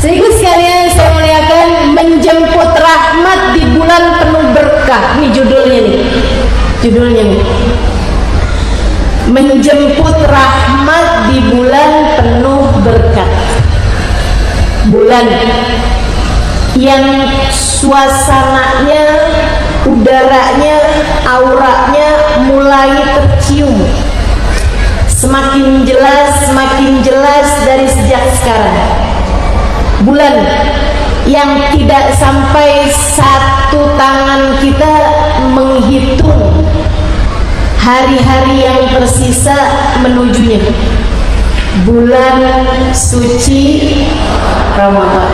Sehingga sekalian saya muliakan, menjemput rahmat di bulan penuh berkah. Ini judulnya nih. Judulnya nih. Menjemput rahmat di bulan penuh berkah. Bulan yang suasananya, udaranya, auranya mulai tercium. Semakin jelas dari sejak sekarang. Bulan yang tidak sampai satu tangan kita menghitung hari-hari yang tersisa menujunya. Bulan suci Ramadan.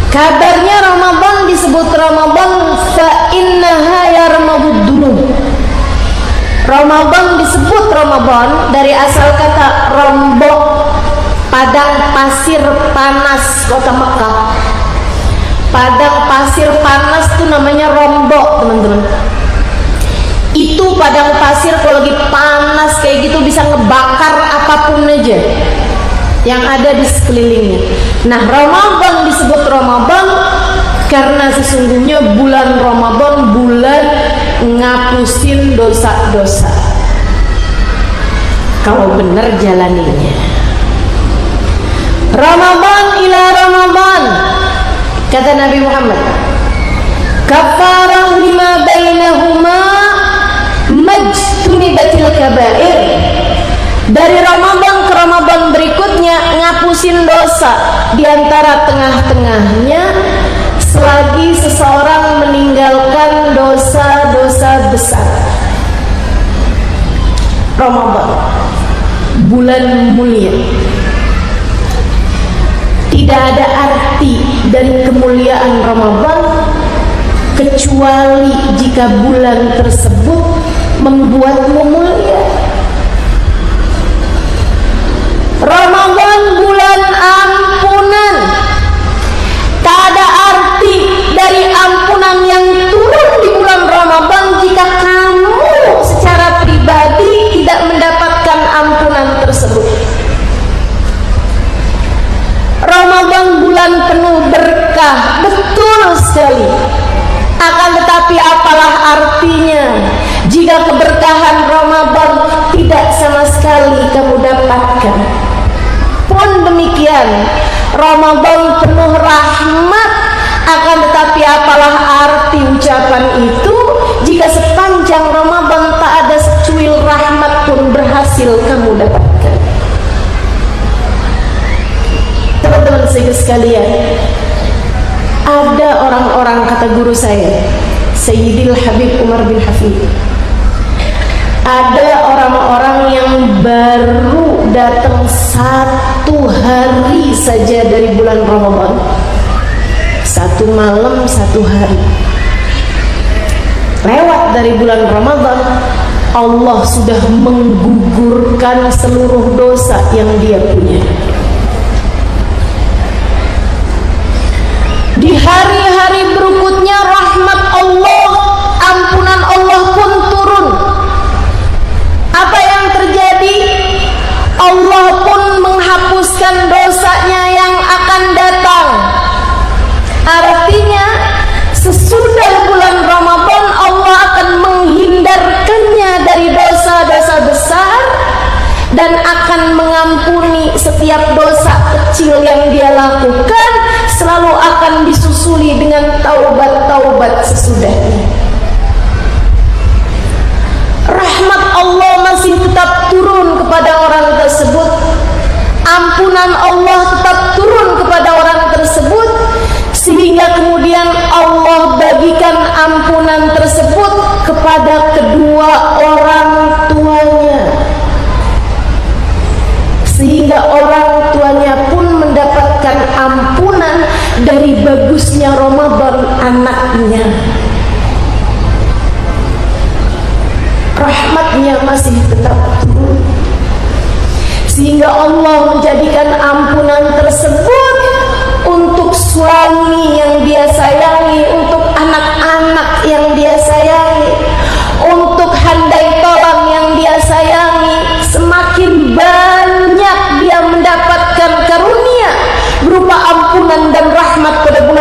Kabarnya Ramadan disebut Ramadan fa innaha yarmahud dunub. Ramadan disebut Ramadan dari asal kata rombok, padang pasir panas kota Mekah. Padang pasir panas itu namanya rombok, teman-teman. Itu padang pasir kalau lagi panas kayak gitu bisa ngebakar apapun aja yang ada di sekelilingnya. Nah, Ramadan disebut Ramadan karena sesungguhnya bulan Ramadan bulan ngapusin dosa-dosa kalau benar jalaninya. Ramadan ila Ramadan, kata Nabi Muhammad, kafarah lima bainahuma majtunibatil kabair. Dari Ramadan ke Ramadan berikutnya ngapusin dosa di antara tengah-tengahnya selagi seseorang meninggalkan dosa-dosa besar. Ramadan bulan mulia. Tidak ada arti dari kemuliaan Ramadan kecuali jika bulan tersebut membuatmu mulia. Ramadan bulan ampunan. Tak ada arti dari ampunan yang turun di bulan Ramadan jika kamu secara pribadi tidak mendapatkan ampunan tersebut. Ramadan bulan penuh berkah, betul sekali. Akan tetapi apalah artinya jika keberkahan Ramadan tidak sama sekali kamu dapatkan. Pun demikian, Ramadan penuh rahmat, akan tetapi apalah arti ucapan itu jika sepanjang Ramadan tak ada secuil rahmat pun berhasil kamu dapatkan. Teman-teman sekalian, ada orang-orang, kata guru saya Sayyidil Habib Umar bin Hafid, ada orang-orang yang baru datang satu hari saja dari bulan Ramadan, satu malam satu hari lewat dari bulan Ramadan, Allah sudah menggugurkan seluruh dosa yang dia punya. Di hari-hari berikutnya rahmat Allah, ampunan Allah pun turun. Apa yang terjadi? Allah pun menghapuskan dosanya yang akan datang. Artinya sesudah bulan Ramadan Allah akan menghindarkannya dari dosa-dosa besar dan akan mengampuni setiap dosa kecil yang dia lakukan, selalu akan disusuli dengan taubat-taubat sesudahnya. Rahmat Allah masih tetap turun kepada orang tersebut, ampunan Allah tetap turun kepada orang tersebut, sehingga kemudian Allah bagikan ampunan tersebut kepada kedua orang tuanya, sehingga orang tuanya pun mendapatkan ampunan dari bagusnya Ramadan anaknya. Rahmatnya masih tetap turun, sehingga Allah menjadikan ampunan tersebut untuk suami yang dia sayangi, untuk anak-anak yang dia sayangi, untuk handa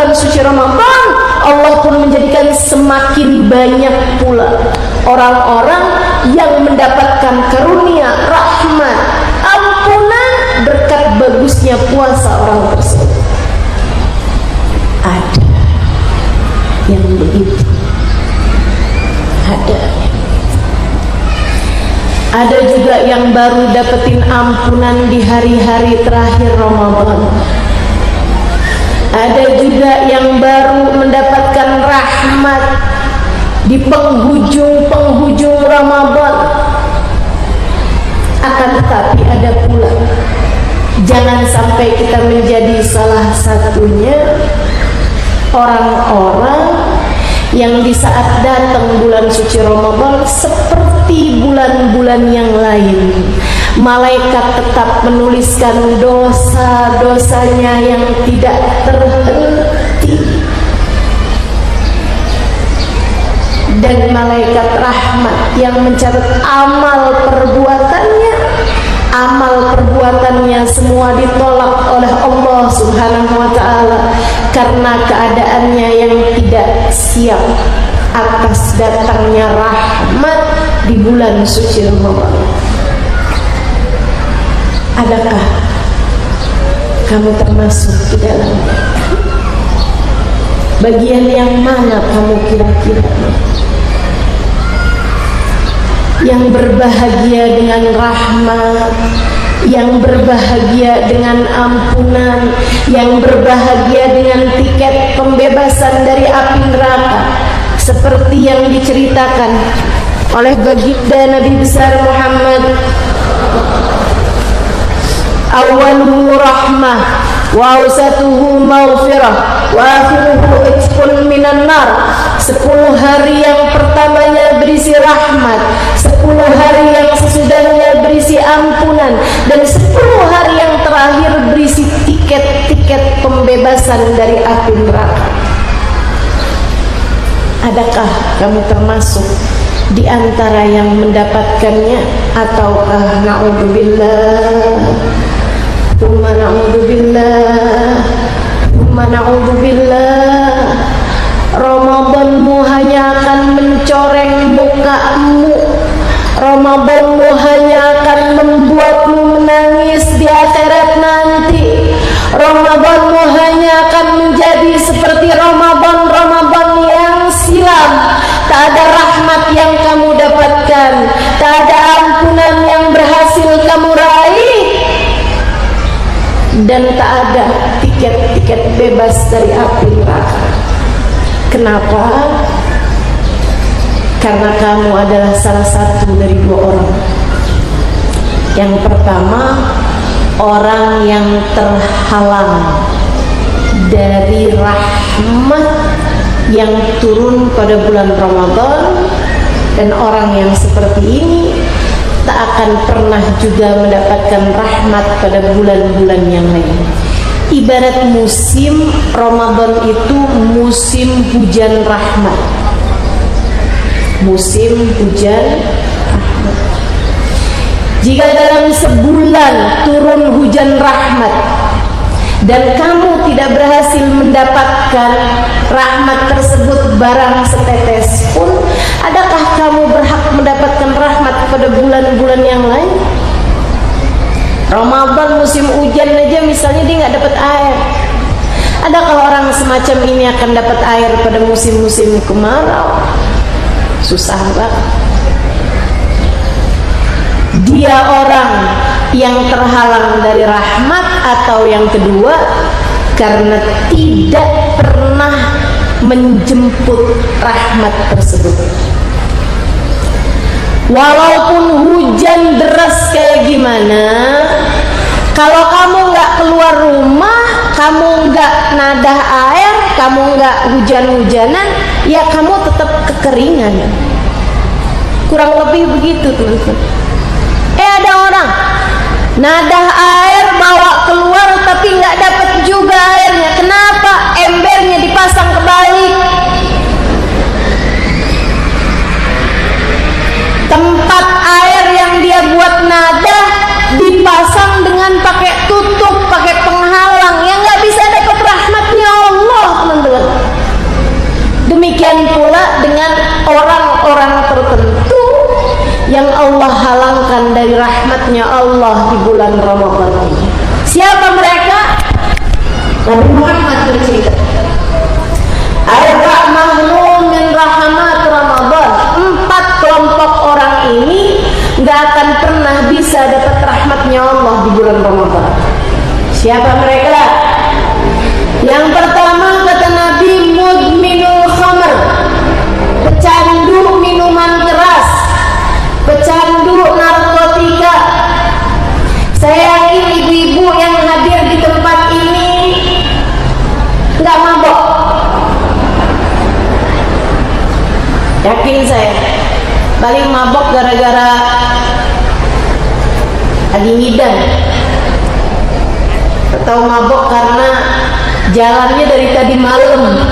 bulan suci Ramadan, Allah pun menjadikan semakin banyak pula orang-orang yang mendapatkan karunia, rahmat, ampunan berkat bagusnya puasa orang tersebut. Ada yang begitu, ada juga yang baru dapetin ampunan di hari-hari terakhir Ramadan. Ada juga yang baru mendapatkan rahmat di penghujung Ramadan. Akan tetapi ada pula, jangan sampai kita menjadi salah satunya orang-orang yang di saat datang bulan suci Ramadan seperti bulan-bulan yang lain, malaikat tetap menuliskan dosa-dosanya yang tidak terhenti, dan malaikat rahmat yang mencatat amal perbuatannya semua ditolak oleh Allah Subhanahu wa ta'ala karena keadaannya yang tidak siap atas datangnya rahmat di bulan suci Ramadan. Adakah kamu termasuk di dalamnya? Bagian yang mana kamu kira-kira yang berbahagia dengan rahmat, yang berbahagia dengan ampunan, yang berbahagia dengan tiket pembebasan dari api neraka, seperti yang diceritakan oleh baginda Nabi besar Muhammad? Awaluhu rahmah wa awsatuhu maghfirah wa akhiruhu itqun minan nar. 10 hari yang pertamanya berisi rahmat, 10 hari yang sesudahnya berisi ampunan, dan 10 hari yang terakhir berisi tiket-tiket pembebasan dari api neraka. Adakah kamu termasuk di antara yang mendapatkannya, ataukah na'udzubillah, tsumma na'udzubillah, tsumma na'udzubillah, Ramadanmu hanya akan mencoreng mukamu, Ramadanmu hanya akan membuatmu menangis di akhirat nanti, Ramadanmu hanya akan menjadi seperti Ramadan yang silam. Tak ada rahmat yang kamu dapatkan, tak ada ampunan yang berhasil kamu raih, dan tak ada tiket-tiket bebas dari api neraka. Kenapa? Karena kamu adalah salah satu dari 2 orang. Yang pertama, orang yang terhalang dari rahmat yang turun pada bulan Ramadan, dan orang yang seperti ini tak akan pernah juga mendapatkan rahmat pada bulan-bulan yang lain. Ibarat musim Ramadan itu musim hujan rahmat, musim hujan rahmat. Jika dalam sebulan turun hujan rahmat dan kamu tidak berhasil mendapatkan rahmat tersebut barang setetes pun, adakah kamu berhak mendapatkan rahmat pada bulan-bulan yang lain? Ramadan musim hujan aja misalnya dia nggak dapat air. Adakah orang semacam ini akan dapat air pada musim-musim kemarau? Susah banget. Dia orang yang terhalang dari rahmat, atau yang kedua karena tidak pernah menjemput rahmat tersebut. Walaupun hujan deras kayak gimana, kalau kamu nggak keluar rumah, kamu nggak nadah air, kamu nggak hujan-hujanan, ya kamu tetap kekeringan. Kurang lebih begitu, teman-teman. Ada orang nadah air bawa keluar tapi nggak dapat juga airnya. Kenapa? Embernya dipasang kebalik. Tempat air yang dia buat nadah dipasang dengan pakai tutup, pakai penghalang, yang nggak bisa dapat rahmatnya Allah, teman-teman. Siapa mereka? Yang pertama kata Nabi, mudminul khamr, pecandu minuman keras, pecandu narkotika. Saya yakin ibu-ibu yang hadir di tempat ini nggak mabok. Yakin saya. Paling mabok gara-gara lagi ngidam, atau mabok karena jalannya dari tadi malam.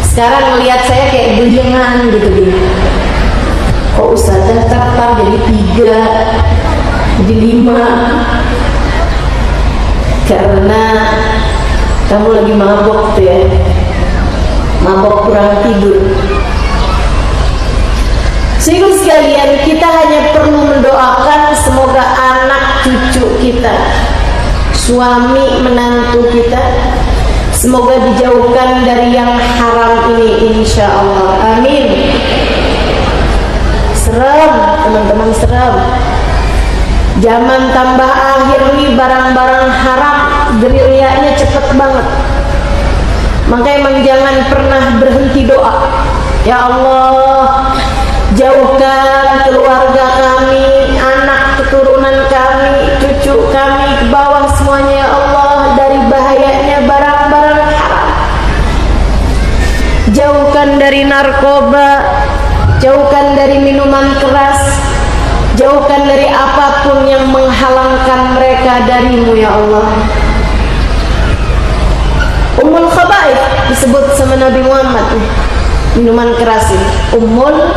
Sekarang melihat saya kayak belingan gitu. Kok ustazah tertar jadi 3, jadi 5? Karena kamu lagi mabok tuh ya, mabok kurang tidur. Sehingga sekalian, kita hanya perlu mendoakan semoga anak cucu kita, suami menantu kita, semoga dijauhkan dari yang haram ini, insya Allah. Amin. Seram teman-teman, seram. Zaman tambah akhir nih, barang-barang haram gerilyanya cepet banget. Makanya emang jangan pernah berhenti doa. Ya Allah, jauhkan keluarga kami, anak keturunan kami, cucu kami ke bawah semuanya ya Allah dari bahayanya barang-barang haram. Jauhkan dari narkoba, jauhkan dari minuman keras, jauhkan dari apapun yang menghalangkan mereka darimu ya Allah. Ummul khaba'ith disebut sama Nabi Muhammad, minuman keras ini ummul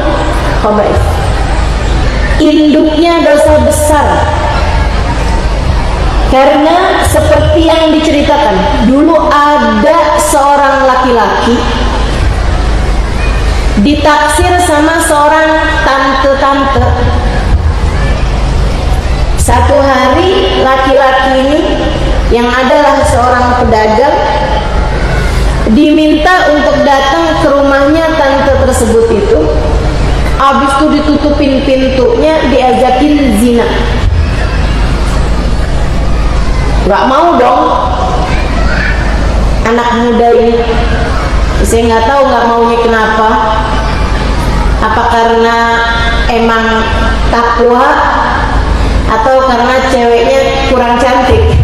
khaba'ith, induknya dosa besar. Karena seperti yang diceritakan, dulu ada seorang laki-laki ditaksir sama seorang tante-tante. Satu hari laki-laki ini yang adalah seorang pedagang diminta untuk datang ke rumahnya tante tersebut itu. Habis itu ditutupin pintunya, diajakin zina. Gak mau dong anak muda ini. Saya nggak tahu nggak maunya kenapa. Apa karena emang takwa atau karena ceweknya kurang cantik?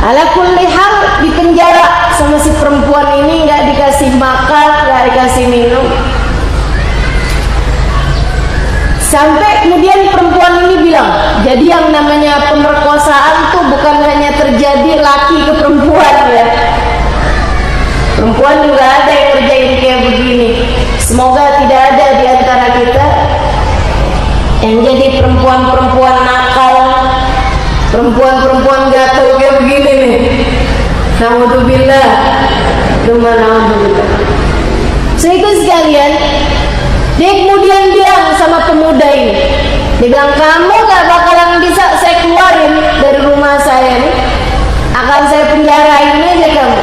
Ala kulli hal di penjara sama si perempuan ini, nggak dikasih makan, nggak dikasih minum. Sampai kemudian perempuan ini bilang, jadi yang namanya pemerkosaan tuh bukan hanya terjadi laki ke perempuan ya. Perempuan juga ada yang kerjain kayak begini. Semoga tidak ada di antara kita yang jadi perempuan-perempuan nakal, perempuan-perempuan gatel kayak begini nih. Naudzubillah. Sehingga sekalian, dia kemudian bilang sama pemuda ini, dia bilang, kamu gak bakalan bisa saya keluarin dari rumah saya nih, akan saya penjarain aja kamu,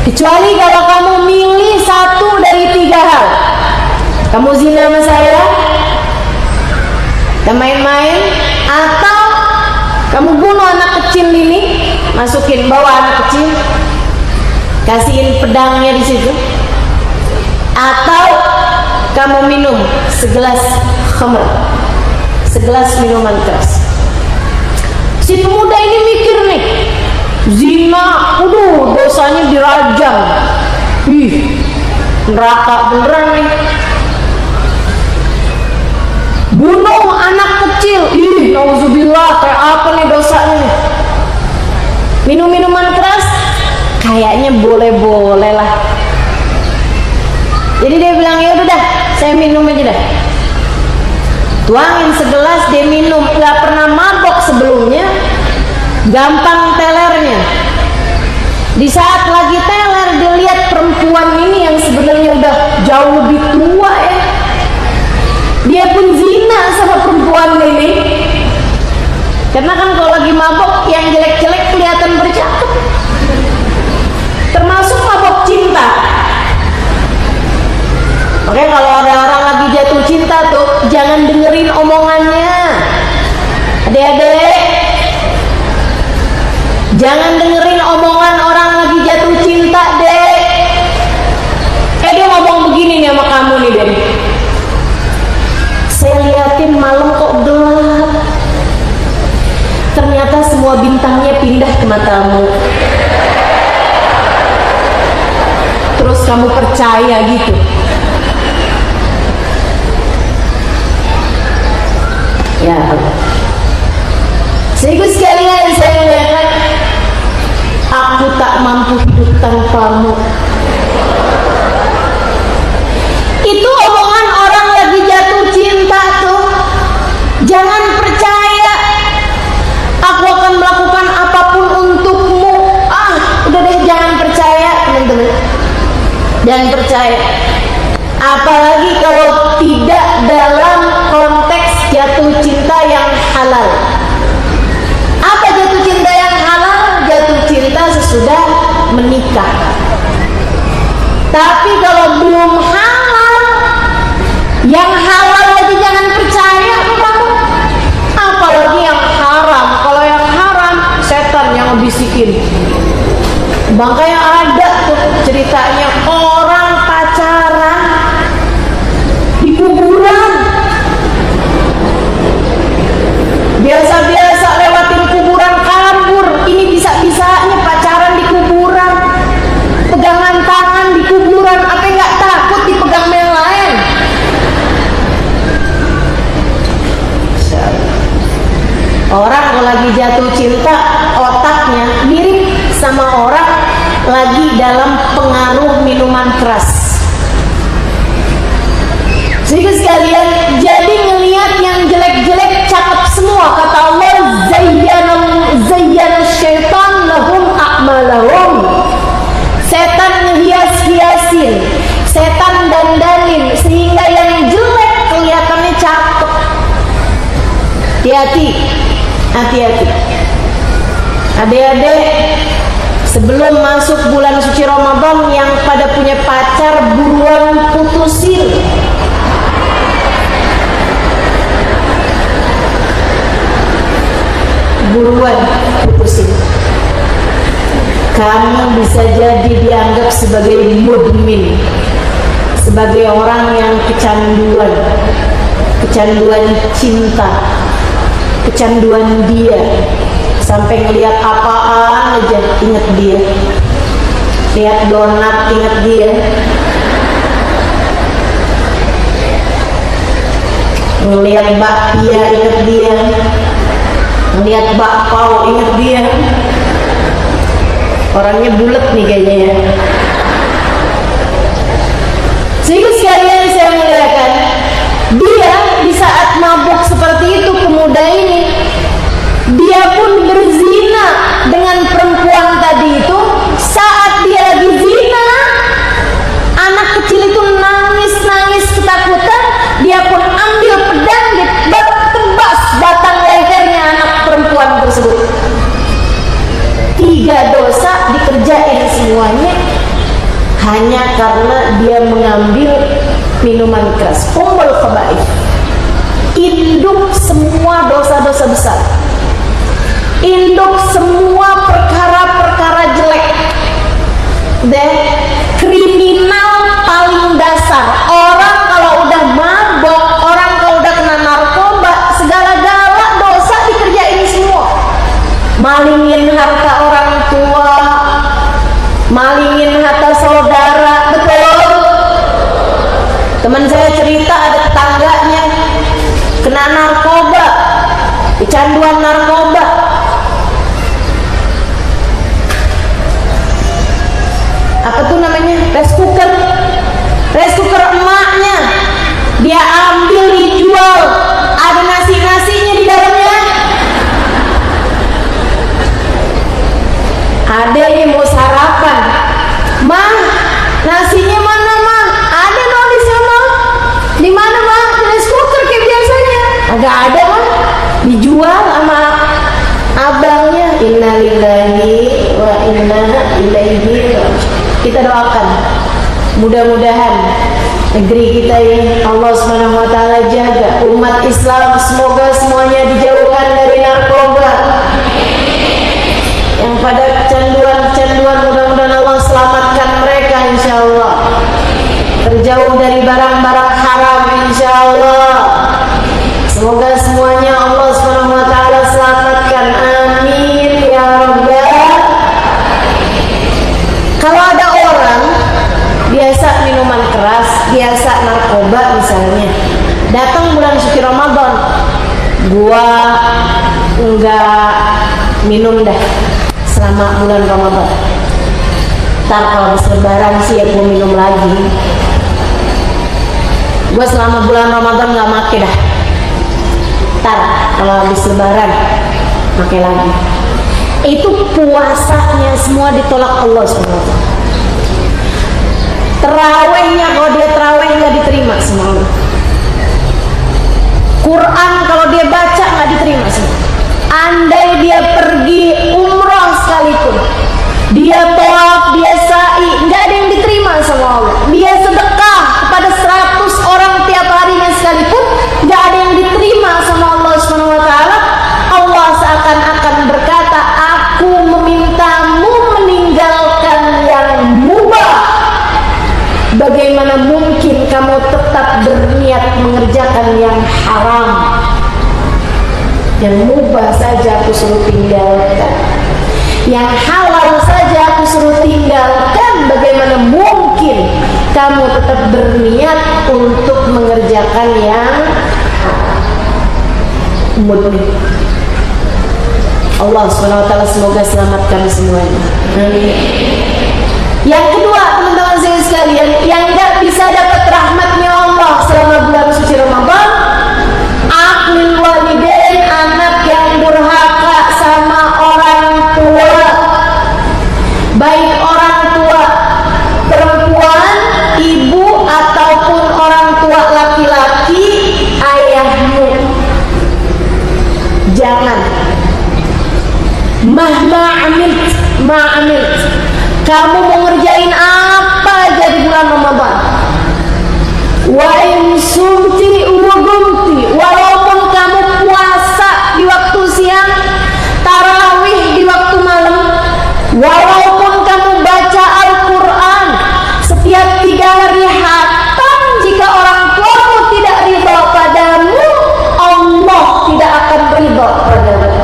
kecuali kalau kamu milih satu dari 3 hal. Kamu zina sama saya, kita main-main, atau kamu bunuh anak kecil ini, masukin bawa anak kecil, kasihin pedangnya di situ, atau kamu minum segelas khamr, segelas minuman keras. Si pemuda ini mikir nih, zina, dosanya dirajam, neraka beneran nih. Bunuh anak kecil, nauzubillah, kayak apa nih dosanya nih. Minum minuman keras, kayaknya boleh-boleh lah. Jadi dia bilang, ya udah dah, saya minum aja dah. Tuangin segelas, dia minum. Gak pernah mabok sebelumnya, gampang telernya. Di saat lagi teler, dia lihat perempuan ini yang sebenarnya udah jauh lebih tua ya. Dia pun zina sama perempuan ini. Karena kan kalau lagi mabok, yang jelek-jelek kelihatan bercakap. Termasuk mabok cinta. Makanya kalau ada orang lagi jatuh cinta tuh, jangan dengerin omongannya. Ada Adik-adik, jangan dengerin omongan orang lagi jatuh cinta, Dek. Dia ngomong begini nih sama kamu nih, Dek. Saya liatin malam kok gelap. Ternyata semua bintangnya pindah ke matamu. Terus kamu percaya gitu? Ya, sehingga sekalian saya melihat aku tak mampu hidup tanpamu. Itu omongan orang lagi jatuh cinta tuh. Jangan percaya. Aku akan melakukan apapun untukmu. Udah deh, jangan percaya, teman-teman. Jangan percaya. Apalagi kalau tidak dalam konteks jatuh cinta yang halal. Apa jatuh cinta yang halal? Jatuh cinta sesudah menikah. Tapi kalau belum halal, yang halal aja jangan percaya kamu. Apalagi yang haram. Kalau yang haram, setan yang bisikin. Makanya ada tuh ceritanya orang pacaran di kuburan. Biasa-biasa lewatin kuburan kabur. Ini bisa-bisanya pacaran di kuburan, pegangan tangan di kuburan. Apa nggak takut dipegang yang lain? Orang kalau lagi jatuh cinta, otaknya mirip sama orang lagi dalam pengaruh minuman keras. Sehingga sekalian, jadi ngelihat yang jelek-jelek cakep semua. Kata Allah, zayyana syaitan lahum a'malahum. Setan ngehias-hiasin, setan dandanin, sehingga yang jelek kelihatannya cakep. Hati-hati, hati-hati. Adik-adik, sebelum masuk bulan suci Ramadan, yang pada punya pacar buruan putusin. Buruan putusin. Kamu bisa jadi dianggap sebagai mudmin, sebagai orang yang kecanduan cinta, kecanduan dia, sampai ngelihat apaan aja ingat dia, lihat donat ingat dia, ngelihat bakpia ingat dia, ngelihat bakpao ingat dia. Orangnya bulat nih kayaknya ya. Sehingga sekalian saya melihatkan dia di saat mabuk seperti itu, pemuda ini, dia pun berzina dengan perempuan tadi itu. Saat dia lagi zina, anak kecil itu nangis ketakutan. Dia pun ambil pedang, ditebas batang lehernya anak perempuan tersebut. 3 dosa dikerjain semuanya hanya karena dia mengambil minuman keras. Ummul khaba'ith, induk semua dosa-dosa besar, induk semua perkara-perkara jelek, dan kriminal paling dasar. Orang kalau udah mabok, orang kalau udah kena narkoba, segala-gala dosa dikerjain semua. Malingin harta orang tua, malingin harta saudara. Betul. Teman saya cerita ada tetangganya kena narkoba, kecanduan narkoba. Apa tuh namanya? Rice cooker emaknya dia ambil, dijual, ada nasi-nasinya di dalamnya. Ada yang mau sarapan, mah nasinya mana mah? Ada dong di sana. Di mana mah? Rice cooker kayak biasanya. Agak ada mah, dijual sama abangnya. Innalillahi wa inna ilaihi raji'un. Kita doakan mudah-mudahan negeri kita ini Allah Subhanahu wa taala jaga umat Islam, semoga semuanya dijauhkan dari narkoba. Yang pada kecanduan mudah-mudahan Allah selamatkan mereka insyaallah. Terjauh dari barang-barang haram insyaallah. Semoga semuanya Allah Subhanahu wa taala selamatkan. Amin ya rabbal. Kalau ada orang biasa minuman keras, biasa narkoba misalnya, datang bulan suci Ramadan, gua enggak minum dah selama bulan Ramadan. Ntar kalau habis lebaran sih ya gua minum lagi. Gua selama bulan Ramadan enggak make dah. Ntar kalau habis lebaran pakai lagi. Itu puasanya semua ditolak Allah SWT. Terawihnya kalau dia terawih nggak diterima sama Allah. Quran kalau dia baca nggak diterima sama. Andai dia pergi umroh sekalipun, dia tawaf, dia sa'i, nggak ada yang diterima sama Allah. Dia sedekah kepada 100 orang tiap harinya sekalipun, nggak ada yang diterima sama Allah Subhanahu wa taala. Allah seakan-akan berkata, aku memintamu meninggalkan yang mubah. Bagaimana mungkin kamu tetap berniat mengerjakan yang haram? Yang mubah saja aku suruh tinggalkan, yang halal saja aku suruh tinggalkan. Bagaimana mungkin kamu tetap berniat untuk mengerjakan yang murni? Allah SWT semoga selamatkan semuanya. Amin. Yang kedua, teman-teman saya sekalian, yang gak bisa dapat rahmatnya Allah selama bulan suci Ramadan, aqlil walidain, anak yang durhaka sama orang tua. Baik orang tua perempuan, ibu, ataupun orang tua laki-laki, ayahmu. Jangan ma'amilt, kamu mau ngerjain apa aja di bulan Ramadan. Wa in sumti wa gumti, walaupun kamu puasa di waktu siang, tarawih di waktu malam, walaupun kamu baca Al-Quran setiap 3 hari khatam, jika orang tuamu tidak ridha padamu, Allah tidak akan ridha padamu.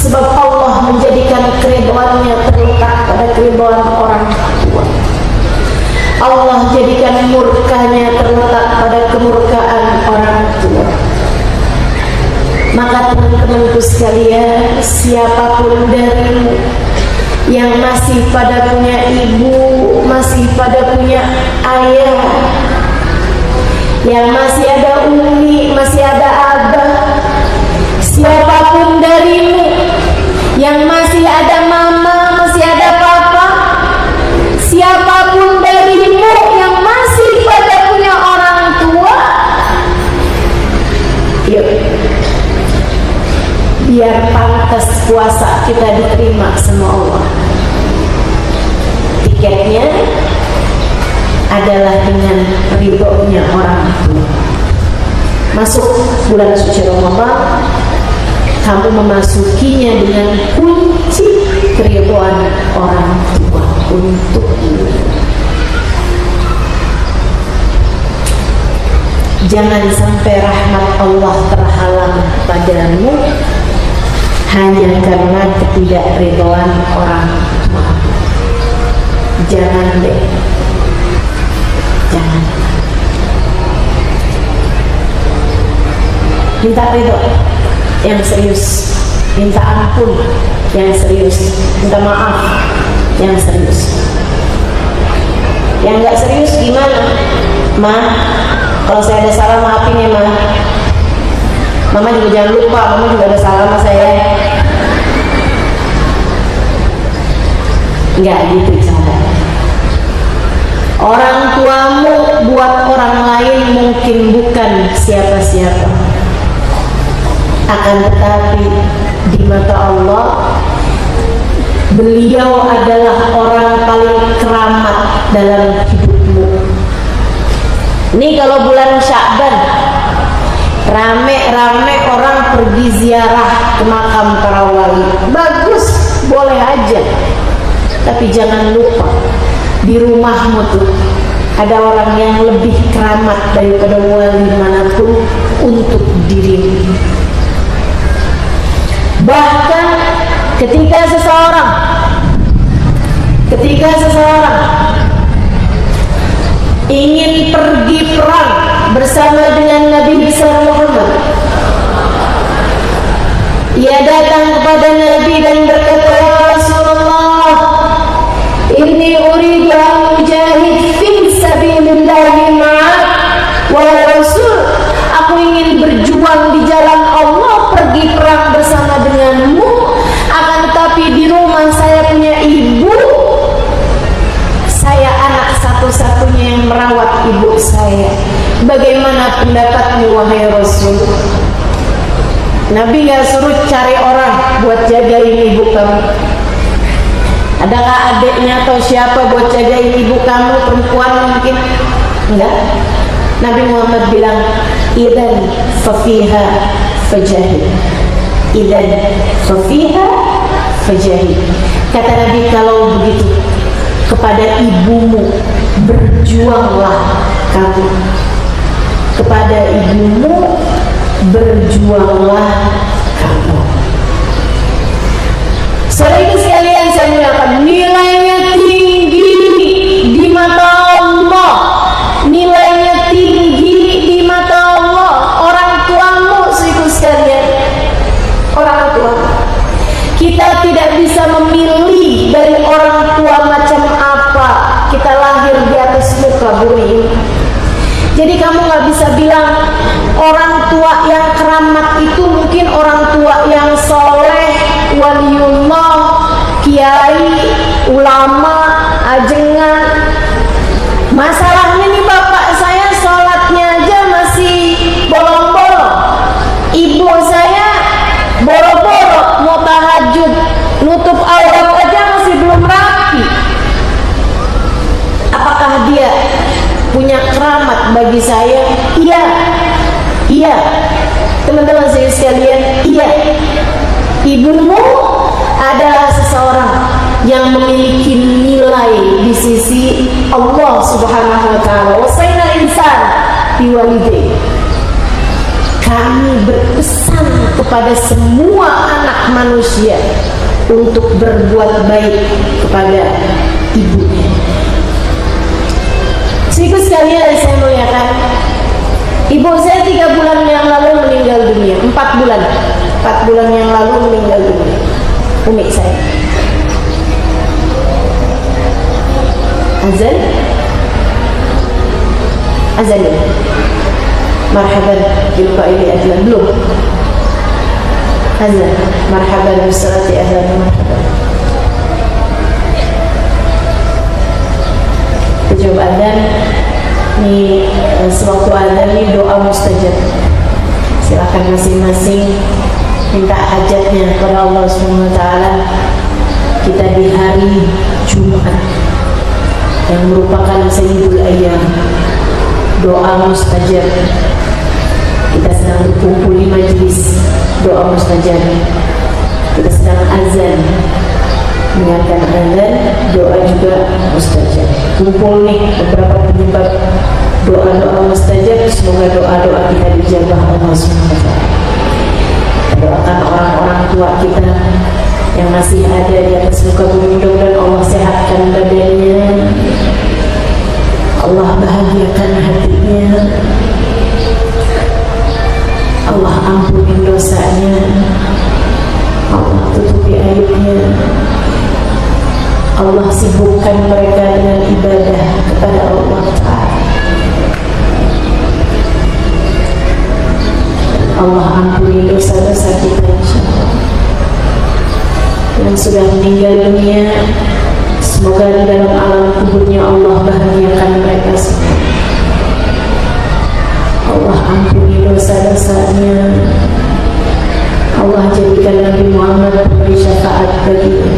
Sebab Allah menjadikan keridhaannya terletak pada keridhaan orang tua. Allah jadikan murkanya terletak pada kemurkaan orang tua. Maka teman-temanku sekalian, siapapun darimu yang masih pada punya ibu, masih pada punya ayah, yang masih ada umi, masih ada abah, siapapun darimu yang masih ada mama, masih ada papa, siapapun darimu yang masih pada punya orang tua, yuk, biar pantas puasa kita diterima sama Allah. Tiketnya adalah dengan ridhonya orang tua. Masuk bulan suci Ramadan, kamu memasukinya dengan kunci keridhaan orang tua untukmu. Jangan sampai rahmat Allah terhalang padamu hanya karena ketidakridhaan orang tua. Jangan deh, jangan. Minta ridho yang serius, minta ampun yang serius, minta maaf yang serius. Yang nggak serius gimana? Ma, kalau saya ada salah maafin ya, Ma. Mama juga jangan lupa, Mama juga ada salah sama saya. Nggak gitu cara. Orang tuamu buat orang lain mungkin bukan siapa-siapa. Akan tetapi di mata Allah, beliau adalah orang paling keramat dalam hidupmu. Ini kalau bulan Sya'ban, rame-rame orang pergi ziarah ke makam para wali. Bagus, boleh aja. Tapi jangan lupa, di rumahmu tuh ada orang yang lebih keramat daripada wali manapun untuk dirimu. Bahkan ketika seseorang ingin pergi perang bersama dengan Nabi besar Muhammad, ia datang kepada Nabi dan berkata, "Ya Rasulullah, inni uridu an ujahid fi sabilillah ma'ak." Wahai Rasul, aku ingin berjuang di jalan Allah, pergi perang bersama denganmu. Akan tetapi di rumah saya punya ibu, saya anak satu-satunya yang merawat ibu saya. Bagaimana pendapatmu wahai Rasul? Nabi gak suruh cari orang buat jagain ibu kamu. Adakah adiknya atau siapa buat jagain ibu kamu, perempuan mungkin? Enggak. Nabi Muhammad bilang, "Idzan fafiha fajahid." Idzan fafiha fajahid. Kata Nabi, kalau begitu, kepada ibumu berjuanglah kamu. Kepada ibumu berjuanglah kamu. Saudara sekalian, saya muliakan, nilainya tinggi di mata Allah. Nilainya tinggi di mata Allah. Orang tuamu, saudara sekalian, orang tua. Kita tidak bisa memilih dari orang tua macam apa kita lahir di atas muka bumi ini. Jadi kamu gak bisa bilang orang tua yang keramat itu mungkin orang tua yang soleh, waliullah, kiai, ulama, ajengan. Masalahnya nih, bapak saya sholatnya aja masih bolong-bolong, ibu saya boro-boro mau tahajud, nutup aurat aja masih belum rapi. Apakah dia punya keramat bagi saya? Iya, teman-teman saya sekalian, iya. Ibumu adalah seseorang yang memiliki nilai di sisi Allah Subhanahu wa taala. Wasaina insan biwalidayhi. Kami berpesan kepada semua anak manusia untuk berbuat baik kepada ibunya. Saudara sekalian, saya muliakan, ibu saya 3 bulan yang lalu meninggal dunia. 4 bulan yang lalu meninggal dunia. Umi saya. Azan ya. Marhaban bil qaili ahlan, belum. Azan. Marhaban bis salati ahlan, marhaban. Coba azan nih, sewaktu azan nih doa mustajab. Silakan masing-masing minta hajatnya kepada Allah Subhanahu wa taala. Kita di hari Jumat yang merupakan sayyidul ayyam, doa mustajab. Kita sedang berkumpul di majelis doa mustajab. Kita sedang azan, mendengarkan azan, doa juga mustajab. Kumpul nih beberapa penyebab doa-doa mustajab. Semoga doa-doa kita dijabah Allah SWT. Doakan orang-orang tua kita yang masih ada di atas muka bumi, mudah-mudahan Allah sehatkan badannya, Allah bahagiakan hatinya, Allah ampuni dosanya, Allah tutupi aibnya, Allah sibukkan mereka dengan ibadah kepada Allah Ta'ala. Allah ampuni dosa-dosa kita, insyaallah. Yang sudah meninggal dunia, semoga di dalam alam kuburnya Allah bahagiakan mereka semua. Allah ampuni dosa-dosanya, Allah jadikan Nabi Muhammad memberi syafaat baginya.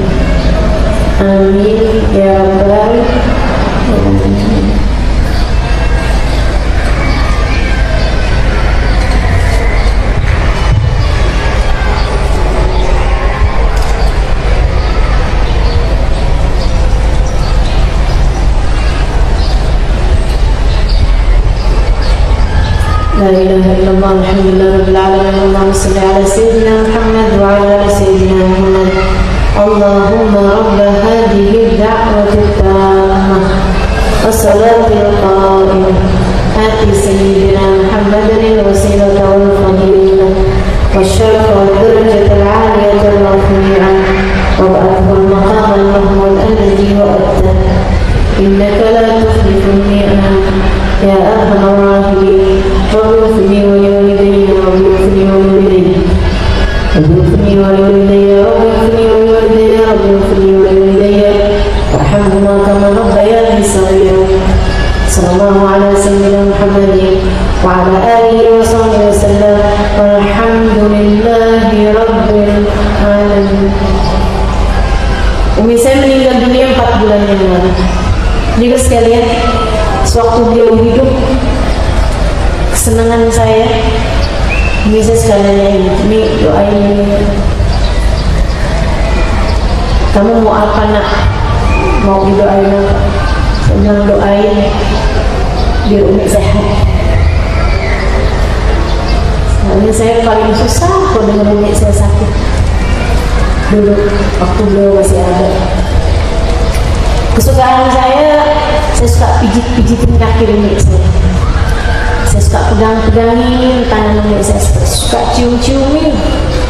Amin ya rabbal alamin. رفيعا وابعثه المقام المحمود الذي وعدته إنك لا تخلف الميعاد يا أرحم الراحمين رب اغفر لي ولوالدي رب اغفر لي ولوالدي رب اغفر لي ولوالدي رب اغفر لي ولوالدي رب اغفر لي ولوالدي وارحمهما كما ربياني صغيرا صلى الله على سيدنا محمد وعلى آله وصحبه وسلم والحمد لله رب العالمين. Umi saya meninggal dunia 4 bulan yang lalu. Juga sekalian, sewaktu beliau hidup, kesenangan saya, Umi saya sekalian ini doain. Kamu mau apa nak? Mau didoain apa? Saya bilang doain biar Umi sehat. Soalnya saya paling susah kalau dengar Umi saya sakit. Dulu waktu beliau masih ada. Kesukaan saya suka pijit-pijitin kaki Umi saya. Saya suka pegang-pegangin tangan Umi saya, suka cium-ciumin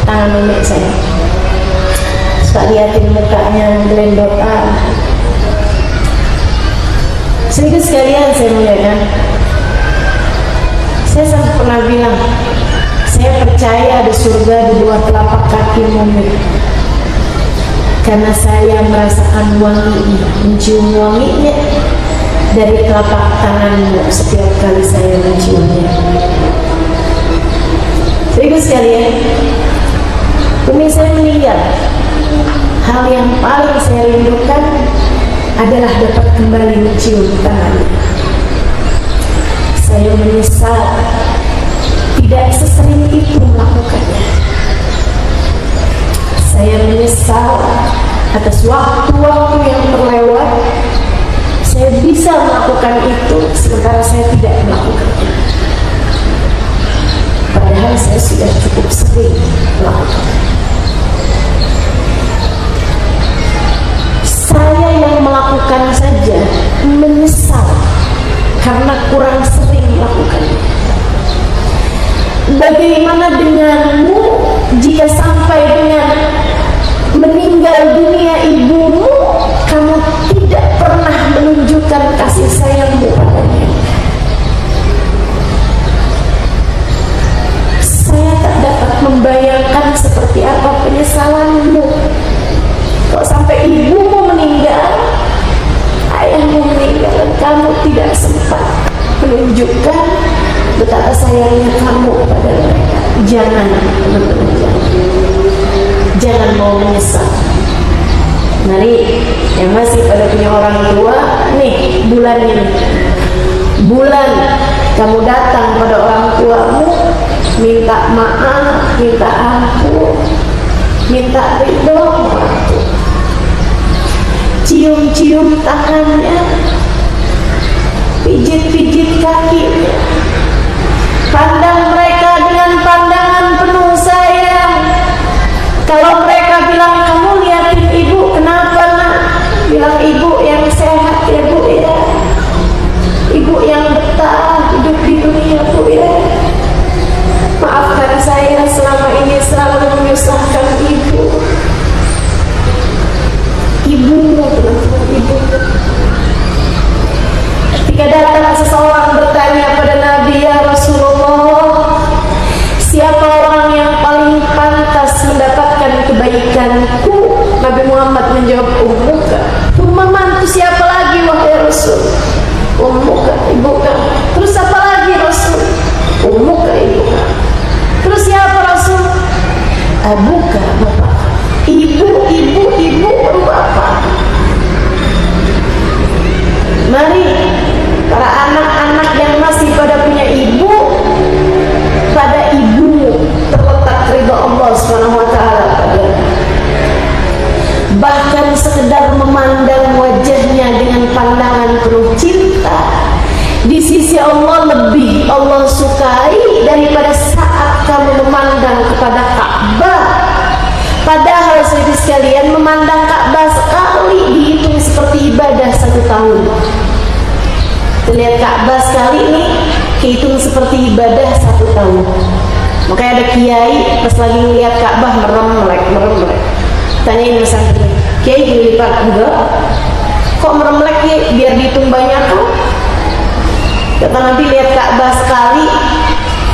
tangan Umi saya. Suka liatin mukanya gelendotan. Sedikit sekalian saya melihatkan, saya sampai pernah bilang, saya percaya ada surga di bawah telapak kaki Umi. Karena saya merasakan wanginya, mencium wanginya dari telapak tanganmu setiap kali saya menciumnya. Sedikit sekalian, Umi saya meninggal. Hal yang paling saya rindukan adalah dapat kembali mencium tangannya. Saya menyesal tidak sesering itu melakukannya. Saya menyesal atas waktu-waktu yang terlewat. Saya bisa melakukan itu sementara saya tidak melakukannya. Padahal saya sudah cukup sering melakukannya. Saya yang melakukan saja menyesal karena kurang sering melakukannya. Bagaimana denganmu jika sampai dengan meninggal dunia ibumu, kamu tidak pernah menunjukkan kasih sayangmu padanya? Saya tak dapat membayangkan seperti apa penyesalanmu kalau sampai ibumu meninggal, ayahmu meninggal, dan kamu tidak sempat menunjukkan betapa sayangnya kamu pada mereka. Jangan, teman-teman, jangan mau menyesal. Mari yang masih pada punya orang tua, nih bulan ini, bulan kamu datang pada orang tuamu, minta maaf, minta ampun, minta ridho, cium-cium tangannya, pijit-pijit kakinya, pandang mereka dengan pandangan penuh sayang. Kalau mereka bilang, kamu liatin ibu, kenapa nak? Bilang, ibu yang sehat ya bu ya, ibu yang betah hidup di dunia bu ya. Maafkan saya selama ini selalu menyusahkan ibu. Ibumu, ibu. Ketika datang seseorang bertanya pada Nabi, ya Rasulullah, siapa orang yang paling pantas mendapatkan kebaikanku? Nabi Muhammad menjawab, ummuka. Mantu siapa lagi wahai Rasul? Ummuka, ibuka. Terus apa lagi Rasul? Ummuka, ibuka. Terus siapa Rasul? Abuka, bapak. Ibu, baru bapak. Mari para anak-anak yang masih pada punya ibu, pada ibumu terletak ridha Allah SWT pada. Bahkan sekedar memandang wajahnya dengan pandangan penuh cinta, di sisi Allah lebih Allah sukai daripada saat kamu memandang kepada Ka'bah. Padahal saudara sekalian, memandang Ka'bah sekali dihitung seperti ibadah 1 tahun. Lihat Ka'bah sekali ini dihitung seperti ibadah 1 tahun. Makanya ada kiai pas lagi melihat Ka'bah merem melek. Tanyain santri, kiai dilipat enggak? Kok meremlek ya? Biar dihitung banyak tuh. Kata Nabi, lihat Ka'bah sekali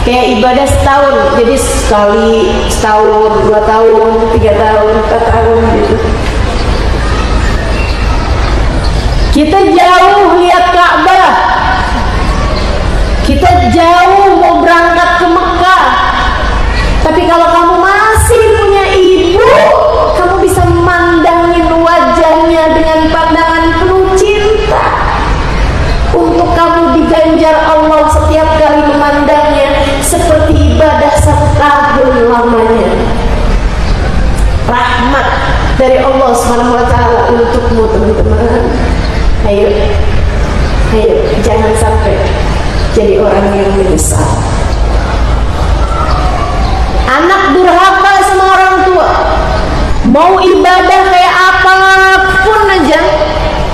kayak ibadah setahun. Jadi sekali setahun, 2 tahun, 3 tahun, 4 tahun gitu. Kita jauh lihat Ka'bah, kita jauh mau berangkat ke Mekah. Tapi kalau kamu masih punya ibu, kamu bisa memandangin wajahnya dengan pandangan penuh cinta. Untuk kamu diganjar Allah setiap kali memandangnya seperti ibadah 1 tahun lamanya. Rahmat dari Allah SWT untukmu, teman-teman. Ayo, jangan sampai jadi orang yang menyesal. Anak durhaka sama orang tua, mau ibadah kayak apapun aja,